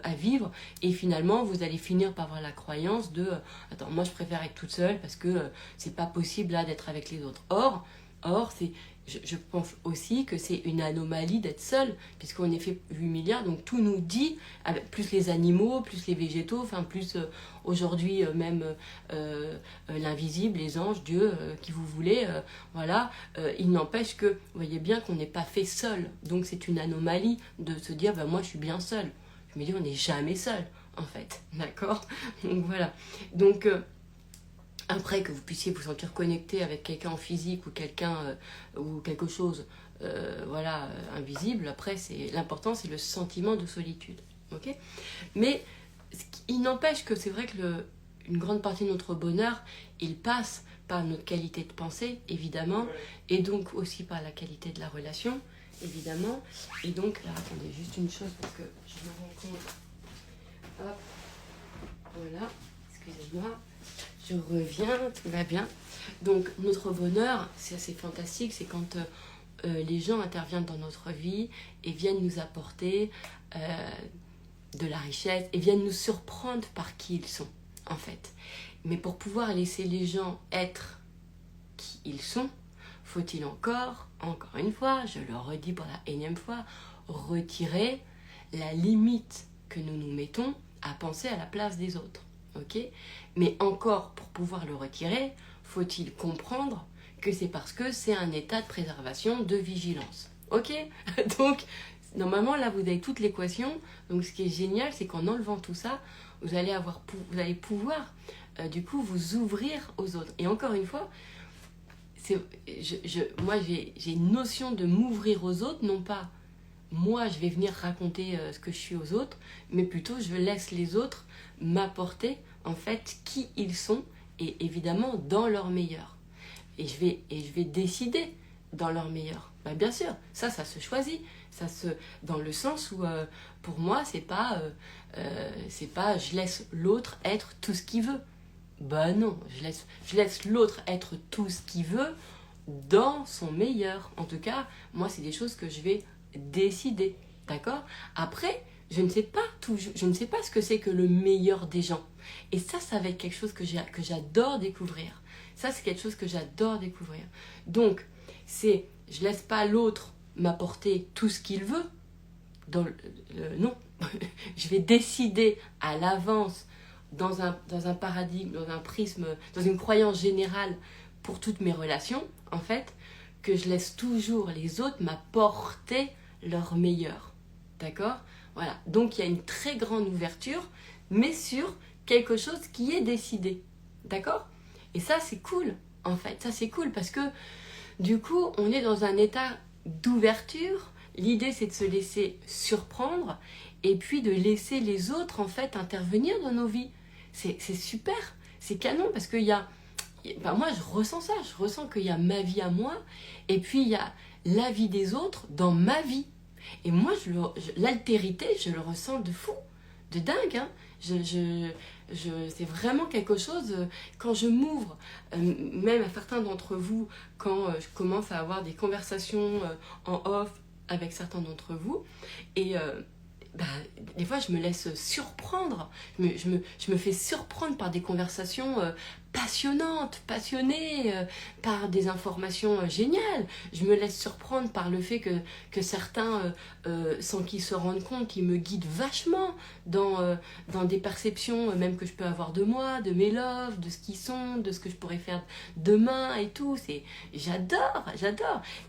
à vivre, et finalement vous allez finir par avoir la croyance de attends, moi je préfère être toute seule parce que c'est pas possible là d'être avec les autres. Or je pense aussi que c'est une anomalie d'être seul, puisqu'on est fait 8 milliards, donc tout nous dit, avec plus les animaux, plus les végétaux, enfin plus aujourd'hui même l'invisible, les anges, Dieu, qui vous voulez, voilà, il n'empêche que, vous voyez bien qu'on n'est pas fait seul, donc c'est une anomalie de se dire, moi je suis bien seul. Je me dis, on n'est jamais seul, en fait, d'accord? Donc voilà, donc... après, que vous puissiez vous sentir connecté avec quelqu'un en physique ou ou quelque chose invisible, après l'important c'est le sentiment de solitude. Ok? Mais il n'empêche que c'est vrai que une grande partie de notre bonheur, il passe par notre qualité de pensée, évidemment, et donc aussi par la qualité de la relation, évidemment. Et donc, là, attendez juste une chose parce que je me rends compte. Hop, voilà, excusez-moi. Je reviens, tout va bien. Donc notre bonheur, c'est assez fantastique, c'est quand les gens interviennent dans notre vie et viennent nous apporter de la richesse et viennent nous surprendre par qui ils sont, en fait. Mais pour pouvoir laisser les gens être qui ils sont, faut-il encore une fois, je le redis pour la énième fois, retirer la limite que nous nous mettons à penser à la place des autres. Ok ? Mais encore, pour pouvoir le retirer, faut-il comprendre que c'est parce que c'est un état de préservation, de vigilance. Ok ? Donc, normalement, là, vous avez toute l'équation. Donc, ce qui est génial, c'est qu'en enlevant tout ça, vous allez pouvoir, du coup, vous ouvrir aux autres. Et encore une fois, moi, j'ai une notion de m'ouvrir aux autres, non pas moi, je vais venir raconter ce que je suis aux autres, mais plutôt, je laisse les autres m'apporter, en fait, qui ils sont, et évidemment, dans leur meilleur. Et je vais décider dans leur meilleur. Bah, bien sûr, ça se choisit. Dans le sens où, pour moi, c'est pas je laisse l'autre être tout ce qu'il veut. Bah non, je laisse l'autre être tout ce qu'il veut dans son meilleur. En tout cas, moi, c'est des choses que je vais décider. D'accord ? Après, je ne sais pas ce que c'est que le meilleur des gens. Et ça va être quelque chose que j'adore découvrir. Ça, c'est quelque chose que j'adore découvrir. Donc, je laisse pas l'autre m'apporter tout ce qu'il veut. Non. Je vais décider à l'avance, dans un paradigme, dans un prisme, dans une croyance générale pour toutes mes relations, en fait, que je laisse toujours les autres m'apporter leur meilleur. D'accord ? Voilà. Donc, il y a une très grande ouverture, mais sur quelque chose qui est décidé. D'accord ? Et ça, c'est cool, en fait. Ça, c'est cool parce que, du coup, on est dans un état d'ouverture. L'idée, c'est de se laisser surprendre et puis de laisser les autres, en fait, intervenir dans nos vies. C'est super, c'est canon parce qu'il y a... moi, je ressens ça. Je ressens qu'il y a ma vie à moi et puis il y a la vie des autres dans ma vie. Et moi, l'altérité, je le ressens de fou, de dingue, hein. C'est vraiment quelque chose, quand je m'ouvre, même à certains d'entre vous, quand je commence à avoir des conversations en off avec certains d'entre vous, et des fois je me laisse surprendre, je me fais surprendre par des conversations passionnantes, passionnées, par des informations géniales. Je me laisse surprendre par le fait que certains, sans qu'ils se rendent compte, ils me guident vachement dans des perceptions même que je peux avoir de moi, de mes loves, de ce qu'ils sont, de ce que je pourrais faire demain et tout. J'adore.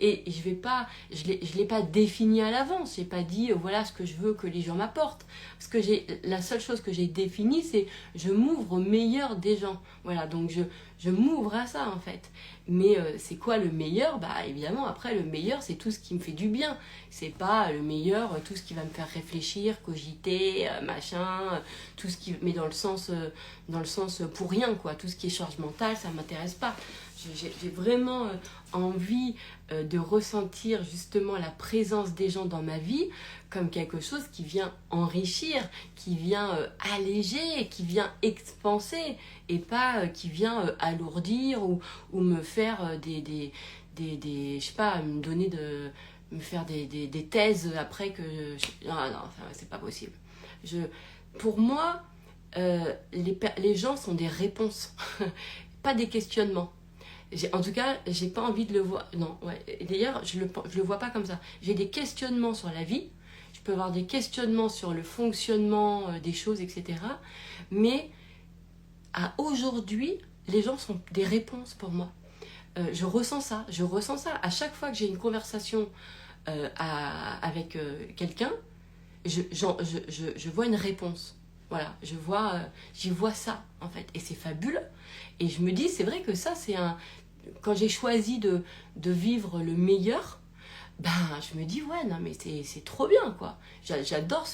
Et je l'ai pas défini à l'avance. J'ai pas dit voilà ce que je veux que les gens m'apportent. Parce que la seule chose que j'ai définie, c'est je m'ouvre au meilleur des gens. Voilà, donc je m'ouvre à ça en fait. Mais c'est quoi le meilleur ? Bah évidemment, après le meilleur, c'est tout ce qui me fait du bien. C'est pas le meilleur, tout ce qui va me faire réfléchir, cogiter, machin, tout ce qui... Mais dans le sens pour rien, quoi. Tout ce qui est charge mentale, ça m'intéresse pas. J'ai vraiment envie de ressentir justement la présence des gens dans ma vie comme quelque chose qui vient enrichir, qui vient alléger, qui vient expanser et pas qui vient alourdir ou me faire je sais pas, me faire des thèses après que... Non, enfin, c'est pas possible. Pour moi, les gens sont des réponses, pas des questionnements. En tout cas, j'ai pas envie de le voir. Non, ouais. D'ailleurs, je le vois pas comme ça. J'ai des questionnements sur la vie. Je peux avoir des questionnements sur le fonctionnement des choses, etc. Mais à aujourd'hui, les gens sont des réponses pour moi. Je ressens ça. À chaque fois que j'ai une conversation avec quelqu'un, je vois une réponse. Voilà, j'y vois ça, en fait. Et c'est fabuleux. Et je me dis, c'est vrai que ça, quand j'ai choisi de vivre le meilleur, je me dis, ouais, non, mais c'est trop bien, quoi. J'adore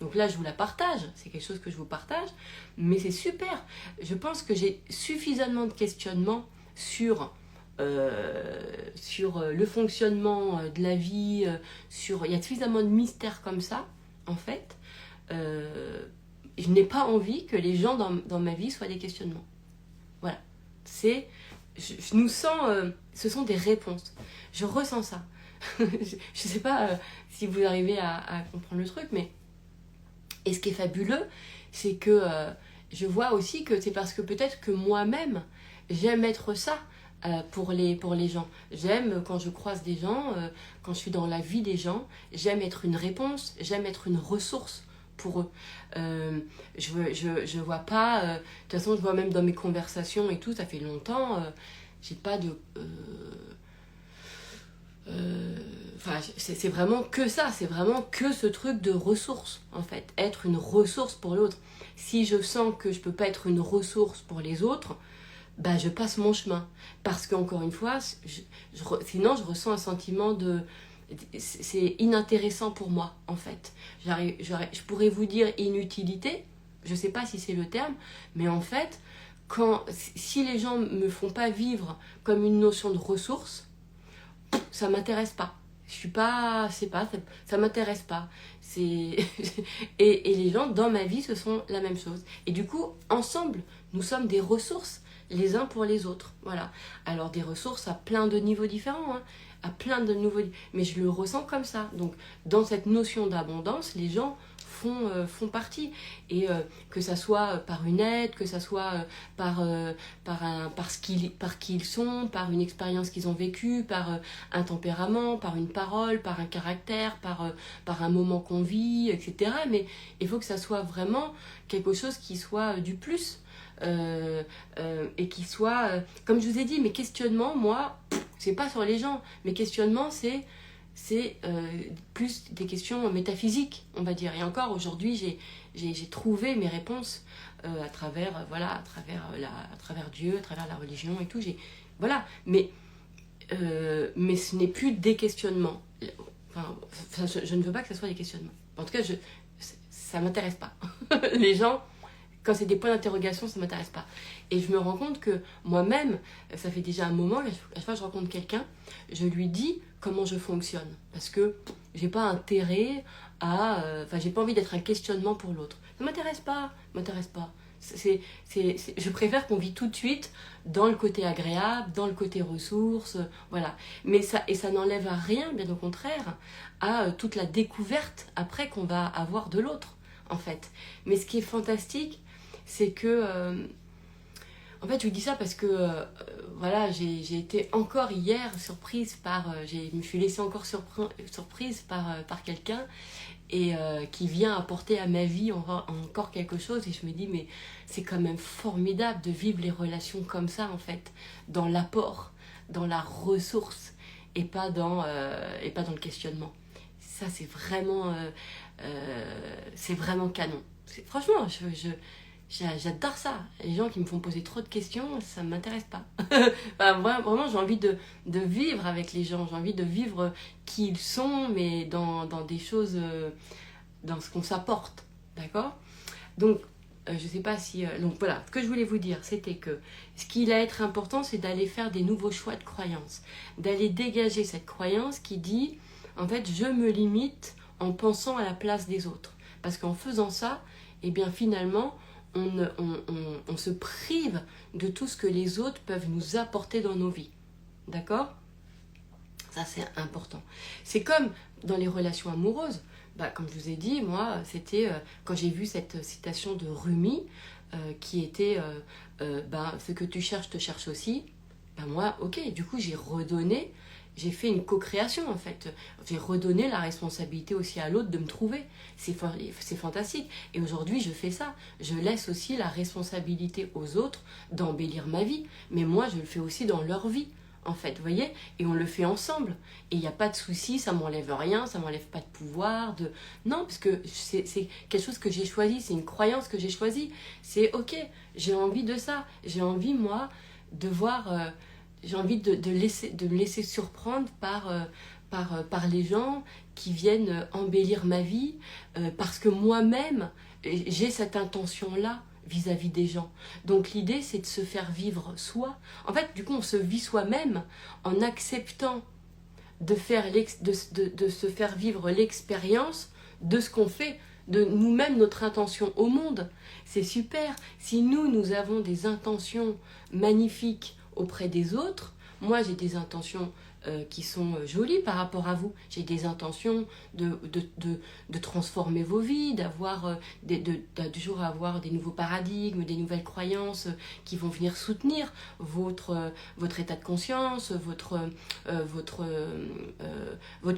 Donc là, je vous la partage. C'est quelque chose que je vous partage. Mais c'est super. Je pense que j'ai suffisamment de questionnements sur le fonctionnement de la vie. Il y a suffisamment de mystères comme ça, en fait. Je n'ai pas envie que les gens dans ma vie soient des questionnements. Voilà. Je nous sens... ce sont des réponses. Je ressens ça. je sais pas si vous arrivez à comprendre le truc, mais... Et ce qui est fabuleux, c'est que je vois aussi que c'est parce que peut-être que moi-même, j'aime être ça pour les gens. J'aime quand je croise des gens, quand je suis dans la vie des gens, j'aime être une réponse, j'aime être une ressource pour eux. Je vois pas... de toute façon, je vois même dans mes conversations et tout, ça fait longtemps, j'ai pas de... Enfin, c'est vraiment que ça, c'est vraiment que ce truc de ressource, en fait. Être une ressource pour l'autre. Si je sens que je peux pas être une ressource pour les autres, bah je passe mon chemin. Parce qu'encore une fois, sinon je ressens un sentiment de... C'est inintéressant pour moi, en fait. Je pourrais vous dire inutilité, je sais pas si c'est le terme, mais en fait, si les gens me font pas vivre comme une notion de ressource, ça m'intéresse pas. Je suis pas, c'est pas, ça m'intéresse pas. C'est et les gens dans ma vie ce sont la même chose. Et du coup, ensemble, nous sommes des ressources les uns pour les autres. Voilà. Alors des ressources à plein de niveaux différents, hein, à plein de niveaux, mais je le ressens comme ça. Donc dans cette notion d'abondance, les gens font partie. Et que ça soit par une aide, que ça soit par qui ils sont, par une expérience qu'ils ont vécue, par un tempérament, par une parole, par un caractère, par un moment qu'on vit, etc. Mais il faut que ça soit vraiment quelque chose qui soit du plus. Et qui soit, comme je vous ai dit, mes questionnements, moi, c'est pas sur les gens. Mes questionnements, c'est plus des questions métaphysiques, on va dire. Et encore aujourd'hui, j'ai trouvé mes réponses à travers Dieu, à travers la religion et tout. Voilà. Mais ce n'est plus des questionnements. Enfin, je ne veux pas que ce soit des questionnements. En tout cas, ça m'intéresse pas. Les gens, quand c'est des points d'interrogation, ça m'intéresse pas. Et je me rends compte que moi-même, ça fait déjà un moment, à chaque fois que je rencontre quelqu'un, je lui dis comment je fonctionne. Parce que j'ai pas intérêt j'ai pas envie d'être un questionnement pour l'autre. Ça m'intéresse pas. Je préfère qu'on vit tout de suite dans le côté agréable, dans le côté ressources, voilà. Mais ça n'enlève à rien, bien au contraire, à toute la découverte après qu'on va avoir de l'autre, en fait. Mais ce qui est fantastique, c'est que... en fait, je vous dis ça parce que voilà, j'ai été encore hier surprise je me suis laissée encore surprise par quelqu'un et qui vient apporter à ma vie encore quelque chose. Et je me dis, mais c'est quand même formidable de vivre les relations comme ça, en fait, dans l'apport, dans la ressource et pas dans le questionnement. Ça, c'est vraiment canon. Franchement, j'adore ça. Les gens qui me font poser trop de questions, ça ne m'intéresse pas. Enfin, vraiment, j'ai envie de vivre avec les gens. J'ai envie de vivre qui ils sont, mais dans des choses, dans ce qu'on s'apporte. D'accord ? Donc, je sais pas si... donc voilà, ce que je voulais vous dire, c'était que ce qui va être important, c'est d'aller faire des nouveaux choix de croyances. D'aller dégager cette croyance qui dit, en fait, je me limite en pensant à la place des autres. Parce qu'en faisant ça, eh bien finalement... On se prive de tout ce que les autres peuvent nous apporter dans nos vies. D'accord ? Ça, c'est important. C'est comme dans les relations amoureuses. Comme je vous ai dit, moi, c'était quand j'ai vu cette citation de Rumi qui était ce que tu cherches te cherche aussi. Moi, ok, du coup, j'ai fait une co-création en fait. J'ai redonné la responsabilité aussi à l'autre de me trouver. C'est fantastique. Et aujourd'hui, je fais ça. Je laisse aussi la responsabilité aux autres d'embellir ma vie. Mais moi, je le fais aussi dans leur vie, en fait, vous voyez ? Et on le fait ensemble. Et il n'y a pas de souci, ça m'enlève rien, ça m'enlève pas de pouvoir. Non, parce que c'est quelque chose que j'ai choisi, c'est une croyance que j'ai choisie. C'est ok, j'ai envie de ça. J'ai envie, moi, de voir... j'ai envie de me laisser surprendre par les gens qui viennent embellir ma vie parce que moi-même, j'ai cette intention-là vis-à-vis des gens. Donc l'idée, c'est de se faire vivre soi. En fait, du coup, on se vit soi-même en acceptant de se faire vivre l'expérience de ce qu'on fait, de nous-mêmes, notre intention au monde. C'est super. Si nous avons des intentions magnifiques auprès des autres, moi j'ai des intentions qui sont jolies par rapport à vous. J'ai des intentions de transformer vos vies, d'avoir toujours avoir des nouveaux paradigmes, des nouvelles croyances qui vont venir soutenir votre état de conscience, votre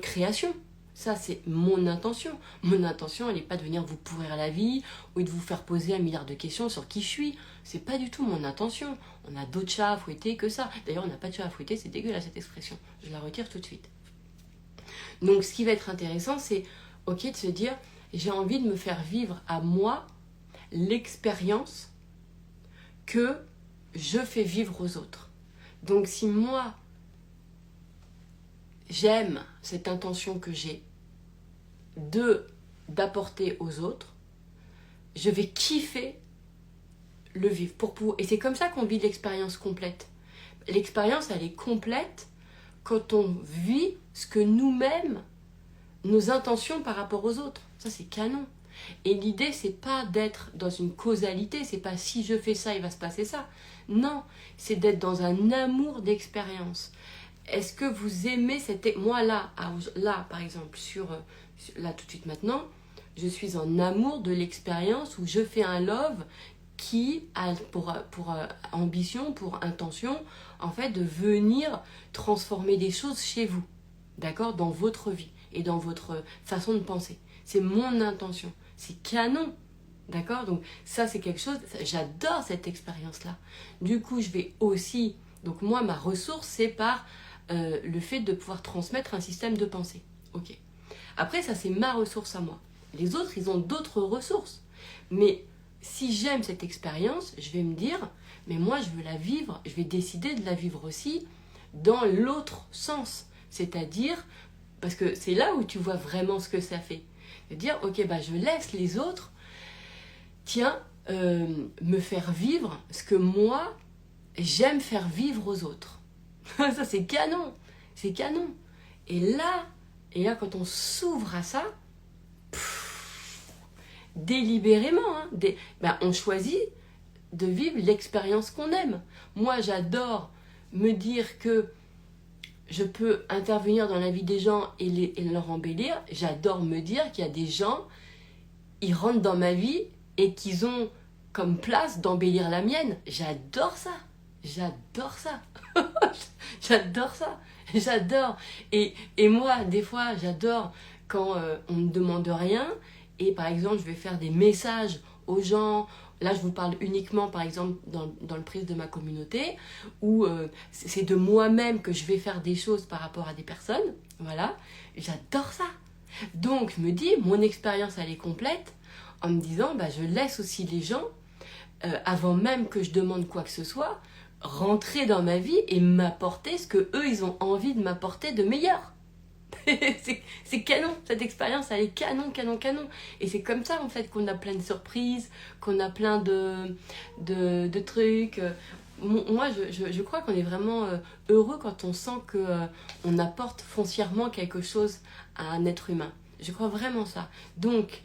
création. Ça, c'est mon intention. Mon intention, elle n'est pas de venir vous pourrir la vie ou de vous faire poser 1 milliard de questions sur qui je suis. C'est pas du tout mon intention. On a d'autres chats à fouetter que ça. D'ailleurs, on n'a pas de chat à fouetter, c'est dégueulasse cette expression. Je la retire tout de suite. Donc, ce qui va être intéressant, c'est, ok, de se dire, j'ai envie de me faire vivre à moi l'expérience que je fais vivre aux autres. Donc, si moi, j'aime cette intention que j'ai d'apporter aux autres, je vais kiffer le vivre. Et c'est comme ça qu'on vit l'expérience complète. L'expérience, elle est complète quand on vit ce que nous-mêmes, nos intentions par rapport aux autres. Ça, c'est canon. Et l'idée, c'est pas d'être dans une causalité, c'est pas si je fais ça, il va se passer ça. Non, c'est d'être dans un amour d'expérience. Est-ce que vous aimez cette... Moi, là, par exemple, là, tout de suite maintenant, je suis en amour de l'expérience où je fais un love qui a pour ambition, pour intention, en fait, de venir transformer des choses chez vous, d'accord, dans votre vie et dans votre façon de penser. C'est mon intention, c'est canon, d'accord. Donc ça, c'est quelque chose, j'adore cette expérience-là. Du coup, je vais aussi... Donc moi, ma ressource, c'est par le fait de pouvoir transmettre un système de pensée. Ok. Après, ça, c'est ma ressource à moi. Les autres, ils ont d'autres ressources. Mais si j'aime cette expérience, je vais me dire, mais moi, je veux la vivre, je vais décider de la vivre aussi dans l'autre sens. C'est-à-dire, parce que c'est là où tu vois vraiment ce que ça fait. De dire, ok, bah, je laisse les autres, tiens, me faire vivre ce que moi, j'aime faire vivre aux autres. Ça, c'est canon. C'est canon. Et là, quand on s'ouvre à ça, délibérément, on choisit de vivre l'expérience qu'on aime. Moi, j'adore me dire que je peux intervenir dans la vie des gens et leur embellir. J'adore me dire qu'il y a des gens, ils rentrent dans ma vie et qu'ils ont comme place d'embellir la mienne. J'adore ça. J'adore ça. J'adore ça. J'adore. Et moi, des fois, j'adore quand on ne me demande rien. Et par exemple, je vais faire des messages aux gens. Là, je vous parle uniquement, par exemple, dans le prisme de ma communauté, où c'est de moi-même que je vais faire des choses par rapport à des personnes. Voilà. J'adore ça. Donc, je me dis, mon expérience, elle est complète, en me disant, bah, je laisse aussi les gens, avant même que je demande quoi que ce soit, rentrer dans ma vie et m'apporter ce que eux ils ont envie de m'apporter de meilleur. C'est canon, cette expérience elle est canon. Et c'est comme ça en fait qu'on a plein de surprises, qu'on a plein de trucs. Moi je crois qu'on est vraiment heureux quand on sent qu'on apporte foncièrement quelque chose à un être humain. Je crois vraiment ça. Donc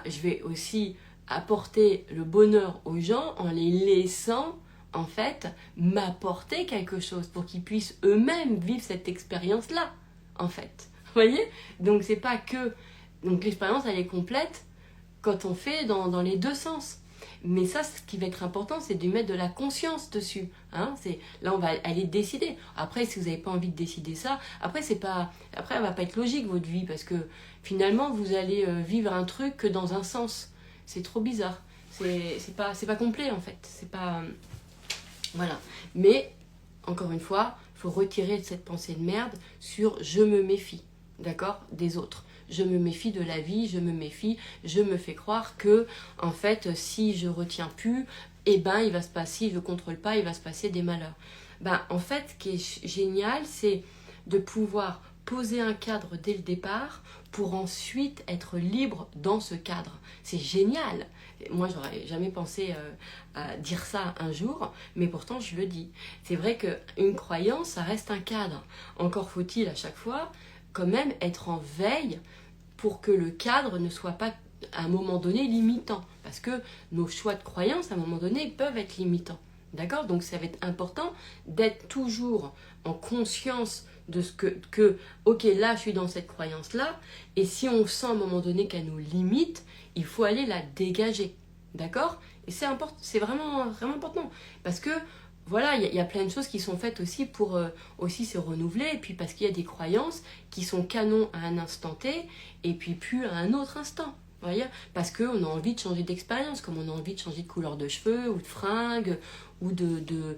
je vais aussi apporter le bonheur aux gens en les laissant en fait, m'apporter quelque chose pour qu'ils puissent eux-mêmes vivre cette expérience-là, en fait. Vous voyez? Donc, c'est pas que... Donc, l'expérience, elle est complète quand on fait dans les deux sens. Mais ça, ce qui va être important, c'est de mettre de la conscience dessus. Hein? Là, on va aller décider. Après, si vous n'avez pas envie de décider ça, après, elle va pas être logique, votre vie, parce que finalement, vous allez vivre un truc que dans un sens. C'est trop bizarre. C'est pas complet, en fait. C'est pas... Voilà. Mais, encore une fois, il faut retirer cette pensée de merde sur « je me méfie », d'accord, des autres. Je me méfie de la vie, je me méfie, je me fais croire que, en fait, si je retiens plus, il va se passer, si je contrôle pas, il va se passer des malheurs. En fait, ce qui est génial, c'est de pouvoir poser un cadre dès le départ pour ensuite être libre dans ce cadre. C'est génial. Moi, j'aurais jamais pensé à dire ça un jour, mais pourtant, je le dis. C'est vrai qu'une croyance, ça reste un cadre. Encore faut-il à chaque fois quand même être en veille pour que le cadre ne soit pas à un moment donné limitant. Parce que nos choix de croyance, à un moment donné, peuvent être limitants. D'accord? Donc ça va être important d'être toujours en conscience de ce ok, là je suis dans cette croyance-là, et si on sent à un moment donné qu'elle nous limite, il faut aller la dégager. D'accord? Et c'est vraiment, vraiment important. Parce que voilà, il y a plein de choses qui sont faites aussi pour aussi se renouveler, et puis parce qu'il y a des croyances qui sont canons à un instant T, et puis plus à un autre instant. Voyez, parce qu'on a envie de changer d'expérience, comme on a envie de changer de couleur de cheveux, ou de fringues, ou de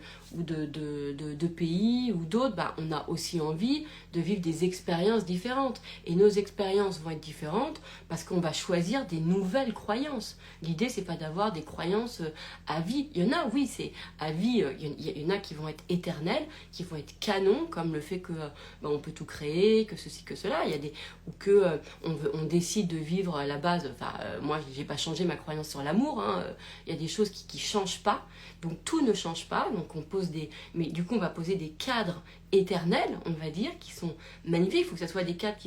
pays, ou d'autres, bah, on a aussi envie de vivre des expériences différentes. Et nos expériences vont être différentes parce qu'on va choisir des nouvelles croyances. L'idée, c'est pas d'avoir des croyances à vie. Il y en a, oui, c'est à vie, il y en a qui vont être éternelles, qui vont être canons, comme le fait que bah, on peut tout créer, que ceci, que cela. Il y a des, ou que on décide de vivre à la base. Enfin, moi, j'ai pas changé ma croyance sur l'amour. Hein, il y a des choses qui changent pas. Donc tout ne change pas. Donc on pose mais du coup, on va poser des cadres éternels, on va dire, qui sont magnifiques. Il faut que ce soit des cadres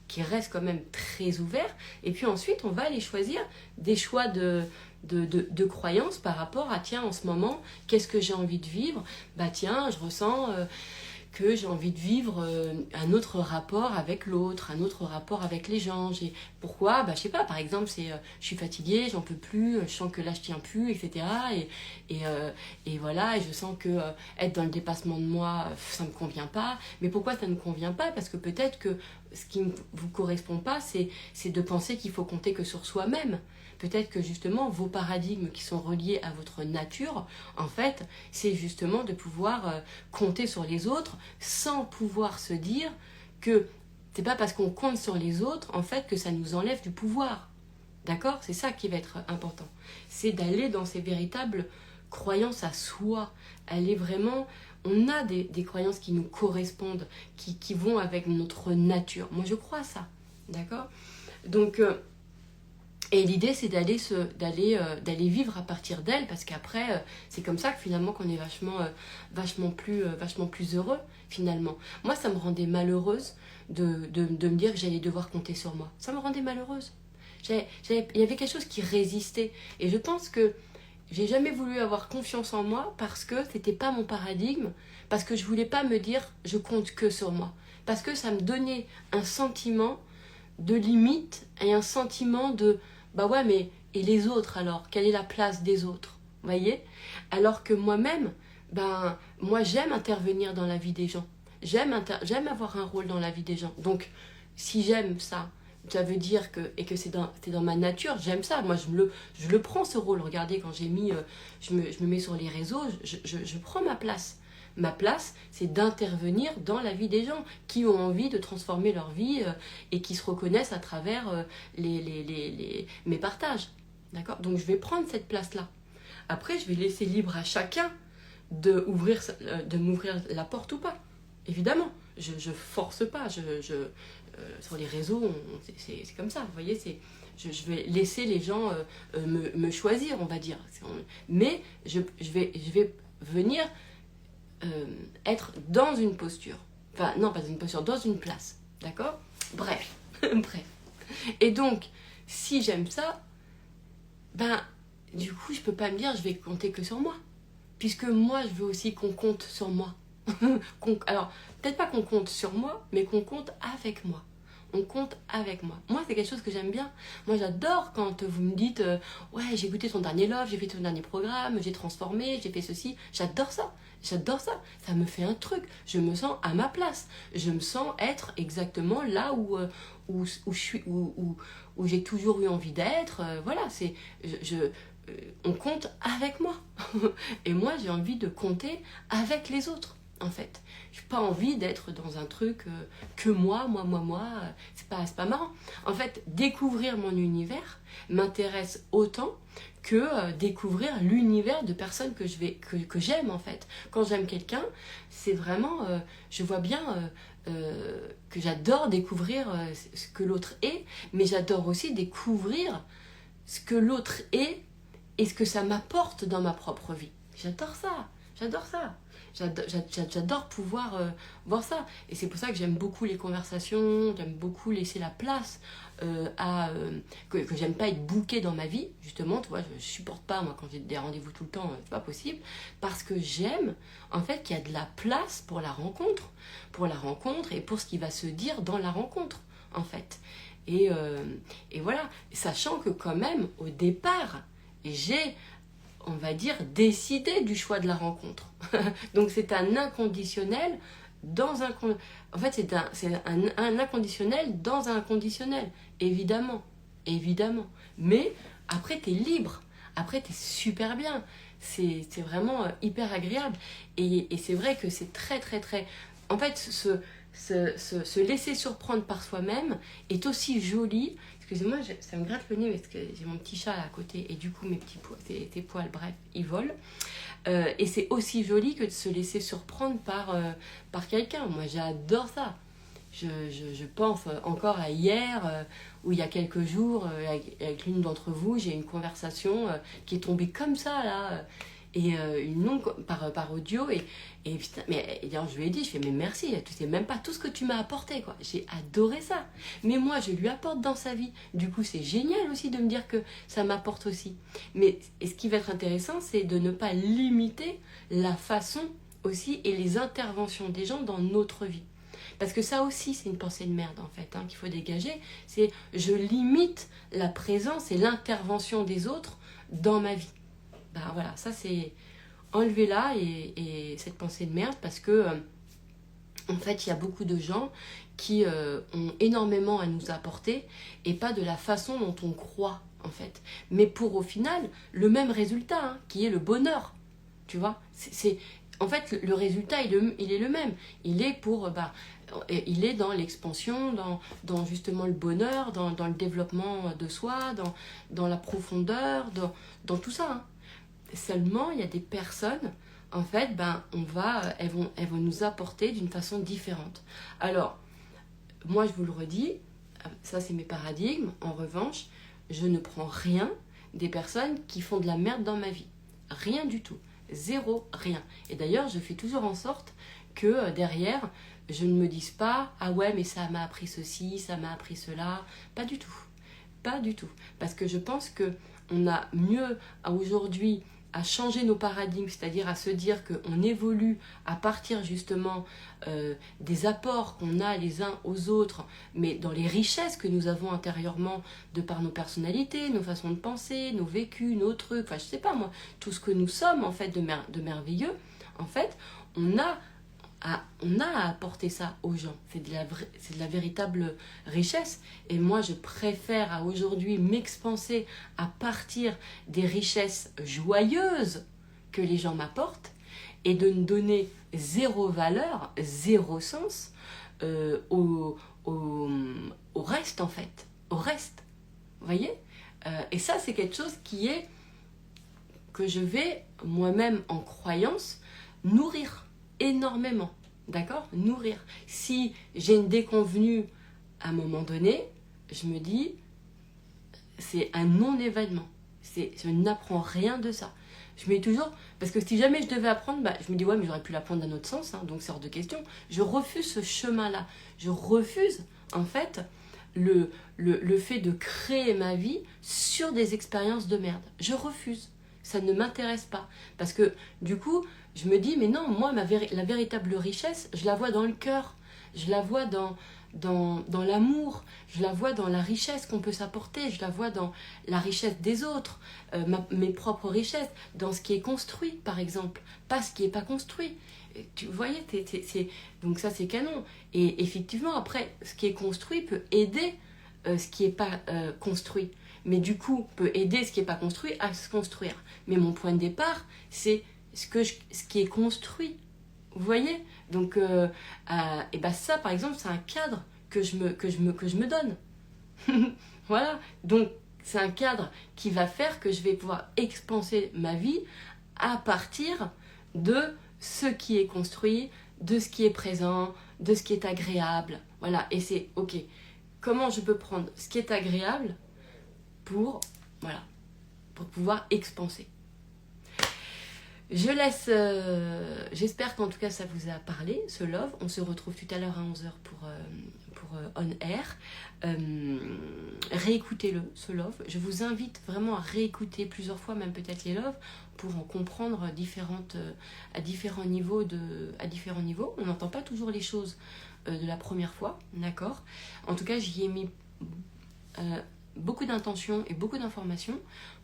qui restent quand même très ouverts. Et puis ensuite, on va aller choisir des choix de croyances par rapport à, tiens, en ce moment, qu'est-ce que j'ai envie de vivre? Bah tiens, je ressens que j'ai envie de vivre un autre rapport avec l'autre, un autre rapport avec les gens. Pourquoi? Bah je sais pas, par exemple, je suis fatiguée, j'en peux plus, je sens que là je tiens plus, etc. Et voilà, et je sens que être dans le dépassement de moi, ça me convient pas. Mais pourquoi ça ne convient pas? Parce que peut-être que ce qui ne vous correspond pas, c'est de penser qu'il faut compter que sur soi-même. Peut-être que justement, vos paradigmes qui sont reliés à votre nature, en fait, c'est justement de pouvoir compter sur les autres sans pouvoir se dire que c'est pas parce qu'on compte sur les autres, en fait, que ça nous enlève du pouvoir. D'accord? C'est ça qui va être important. C'est d'aller dans ces véritables croyances à soi. Aller vraiment... On a des croyances qui nous correspondent, qui vont avec notre nature. Moi, je crois à ça. D'accord? Donc... et l'idée, c'est d'aller vivre à partir d'elle, parce qu'après, c'est comme ça que finalement qu'on est vachement plus heureux, finalement. Moi, ça me rendait malheureuse de me dire que j'allais devoir compter sur moi. Ça me rendait malheureuse. Il y avait quelque chose qui résistait. Et je pense que j'ai jamais voulu avoir confiance en moi parce que c'était pas mon paradigme, parce que je voulais pas me dire je compte que sur moi. Parce que ça me donnait un sentiment de limite et un sentiment de bah ouais, mais et les autres alors? Quelle est la place des autres? Vous voyez? Alors que moi-même, moi j'aime intervenir dans la vie des gens. J'aime avoir un rôle dans la vie des gens. Donc, si j'aime ça, ça veut dire que c'est dans ma nature, j'aime ça. Moi, je le prends ce rôle. Regardez, quand je me mets sur les réseaux, je prends ma place. Ma place, c'est d'intervenir dans la vie des gens qui ont envie de transformer leur vie et qui se reconnaissent à travers mes partages. D'accord? Donc je vais prendre cette place-là. Après, je vais laisser libre à chacun de m'ouvrir la porte ou pas. Évidemment, je force pas. Sur les réseaux, c'est comme ça. Vous voyez, je vais laisser les gens me choisir, on va dire. Mais je vais venir être dans une posture. Enfin, non, pas dans une posture, dans une place. D'accord? Bref. Bref. Et donc, si j'aime ça, du coup, je peux pas me dire je vais compter que sur moi. Puisque moi, je veux aussi qu'on compte sur moi. Alors, peut-être pas qu'on compte sur moi, mais qu'on compte avec moi. On compte avec moi. Moi, c'est quelque chose que j'aime bien. Moi, j'adore quand vous me dites ouais, j'ai écouté ton dernier love, j'ai fait ton dernier programme, j'ai transformé, j'ai fait ceci. J'adore ça. J'adore ça. Ça me fait un truc. Je me sens à ma place. Je me sens être exactement là où je suis, où j'ai toujours eu envie d'être. Voilà, on compte avec moi. Et moi, j'ai envie de compter avec les autres. En fait, j'ai pas envie d'être dans un truc que moi, c'est pas marrant. En fait, découvrir mon univers m'intéresse autant que découvrir l'univers de personnes que j'aime en fait. Quand j'aime quelqu'un, c'est vraiment, je vois bien que j'adore découvrir ce que l'autre est, mais j'adore aussi découvrir ce que l'autre est et ce que ça m'apporte dans ma propre vie. J'adore ça, j'adore ça. J'adore pouvoir voir ça. Et c'est pour ça que j'aime beaucoup les conversations, j'aime beaucoup laisser la place que j'aime pas être bouquée dans ma vie, justement, tu vois, je supporte pas, moi, quand j'ai des rendez-vous tout le temps, c'est pas possible, parce que j'aime, en fait, qu'il y a de la place pour la rencontre et pour ce qui va se dire dans la rencontre, en fait. Et voilà, sachant que quand même, au départ, j'ai, on va dire, décidé du choix de la rencontre. Donc c'est un inconditionnel dans un... En fait, c'est un inconditionnel dans un conditionnel, évidemment, évidemment. Mais après, tu es libre, après, tu es super bien. C'est vraiment hyper agréable. Et c'est vrai que c'est très, très, très... En fait, se laisser surprendre par soi-même est aussi joli. Excusez-moi, ça me gratte le nez parce que j'ai mon petit chat là à côté et du coup mes petits poils, tes poils, bref, ils volent. Et c'est aussi joli que de se laisser surprendre par quelqu'un. Moi, j'adore ça. Je pense encore à hier, où il y a quelques jours, avec l'une d'entre vous, j'ai eu une conversation qui est tombée comme ça, là, et une longue par audio, et putain, mais d'ailleurs, je lui ai dit, je fais, mais merci, tu sais même pas tout ce que tu m'as apporté, quoi. J'ai adoré ça. Mais moi, je lui apporte dans sa vie. Du coup, c'est génial aussi de me dire que ça m'apporte aussi. Mais et ce qui va être intéressant, c'est de ne pas limiter la façon aussi et les interventions des gens dans notre vie. Parce que ça aussi, c'est une pensée de merde, en fait, qu'il faut dégager. C'est je limite la présence et l'intervention des autres dans ma vie. Ben voilà, ça c'est enlever-la et cette pensée de merde parce que, en fait, il y a beaucoup de gens qui ont énormément à nous apporter et pas de la façon dont on croit, en fait. Mais pour, au final, le même résultat, qui est le bonheur. Tu vois, en fait, le résultat, il est le même. Il est il est dans l'expansion, dans justement le bonheur, dans le développement de soi, dans la profondeur, dans tout ça. Seulement, il y a des personnes, en fait, elles vont nous apporter d'une façon différente. Alors, moi, je vous le redis, ça c'est mes paradigmes. En revanche, je ne prends rien des personnes qui font de la merde dans ma vie. Rien du tout. Zéro, rien. Et d'ailleurs, je fais toujours en sorte que derrière, je ne me dise pas « Ah ouais, mais ça m'a appris ceci, ça m'a appris cela. » Pas du tout. Pas du tout. Parce que je pense qu'on a mieux aujourd'hui à changer nos paradigmes, c'est-à-dire à se dire qu'on évolue à partir justement des apports qu'on a les uns aux autres, mais dans les richesses que nous avons intérieurement de par nos personnalités, nos façons de penser, nos vécus, nos trucs, enfin je sais pas moi, tout ce que nous sommes en fait de merveilleux, en fait, on a à apporter ça aux gens. C'est de la véritable richesse. Et moi, je préfère à aujourd'hui m'expanser à partir des richesses joyeuses que les gens m'apportent et de ne donner zéro valeur, zéro sens au reste, en fait. Au reste. Vous voyez ? Et ça, c'est quelque chose que je vais, moi-même, en croyance, nourrir énormément, d'accord ? Nourrir. Si j'ai une déconvenue à un moment donné, je me dis, c'est un non-événement. Je n'apprends rien de ça. Je mets toujours, parce que si jamais je devais apprendre, je me dis, ouais, mais j'aurais pu l'apprendre d'un autre sens, donc c'est hors de question. Je refuse ce chemin-là. Je refuse, en fait, le fait de créer ma vie sur des expériences de merde. Je refuse. Ça ne m'intéresse pas. Parce que, du coup, je me dis, mais non, moi, la véritable richesse, je la vois dans le cœur. Je la vois dans l'amour. Je la vois dans la richesse qu'on peut s'apporter. Je la vois dans la richesse des autres. Mes propres richesses. Dans ce qui est construit, par exemple. Pas ce qui n'est pas construit. Tu voyez, donc ça, c'est canon. Et effectivement, après, ce qui est construit peut aider ce qui n'est pas construit. Mais du coup, peut aider ce qui n'est pas construit à se construire. Mais mon point de départ, c'est ce qui est construit. Vous voyez ? Donc, ça, par exemple, c'est un cadre que je me donne. Voilà. Donc, c'est un cadre qui va faire que je vais pouvoir expanser ma vie à partir de ce qui est construit, de ce qui est présent, de ce qui est agréable. Voilà. Et c'est, ok, comment je peux prendre ce qui est agréable pour pouvoir expanser. Je laisse, j'espère qu'en tout cas ça vous a parlé, ce love. On se retrouve tout à l'heure à 11 h pour On Air. Réécoutez-le, ce love. Je vous invite vraiment à réécouter plusieurs fois, même peut-être les loves, pour en comprendre à différents niveaux. On n'entend pas toujours les choses de la première fois, d'accord? En tout cas, j'y ai mis beaucoup d'intention et beaucoup d'informations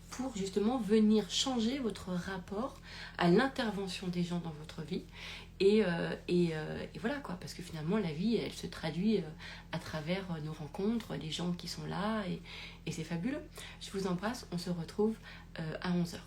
pour justement venir changer votre rapport à l'intervention des gens dans votre vie. Et voilà quoi, parce que finalement la vie elle se traduit à travers nos rencontres, les gens qui sont là, et c'est fabuleux. Je vous embrasse, on se retrouve à 11 h.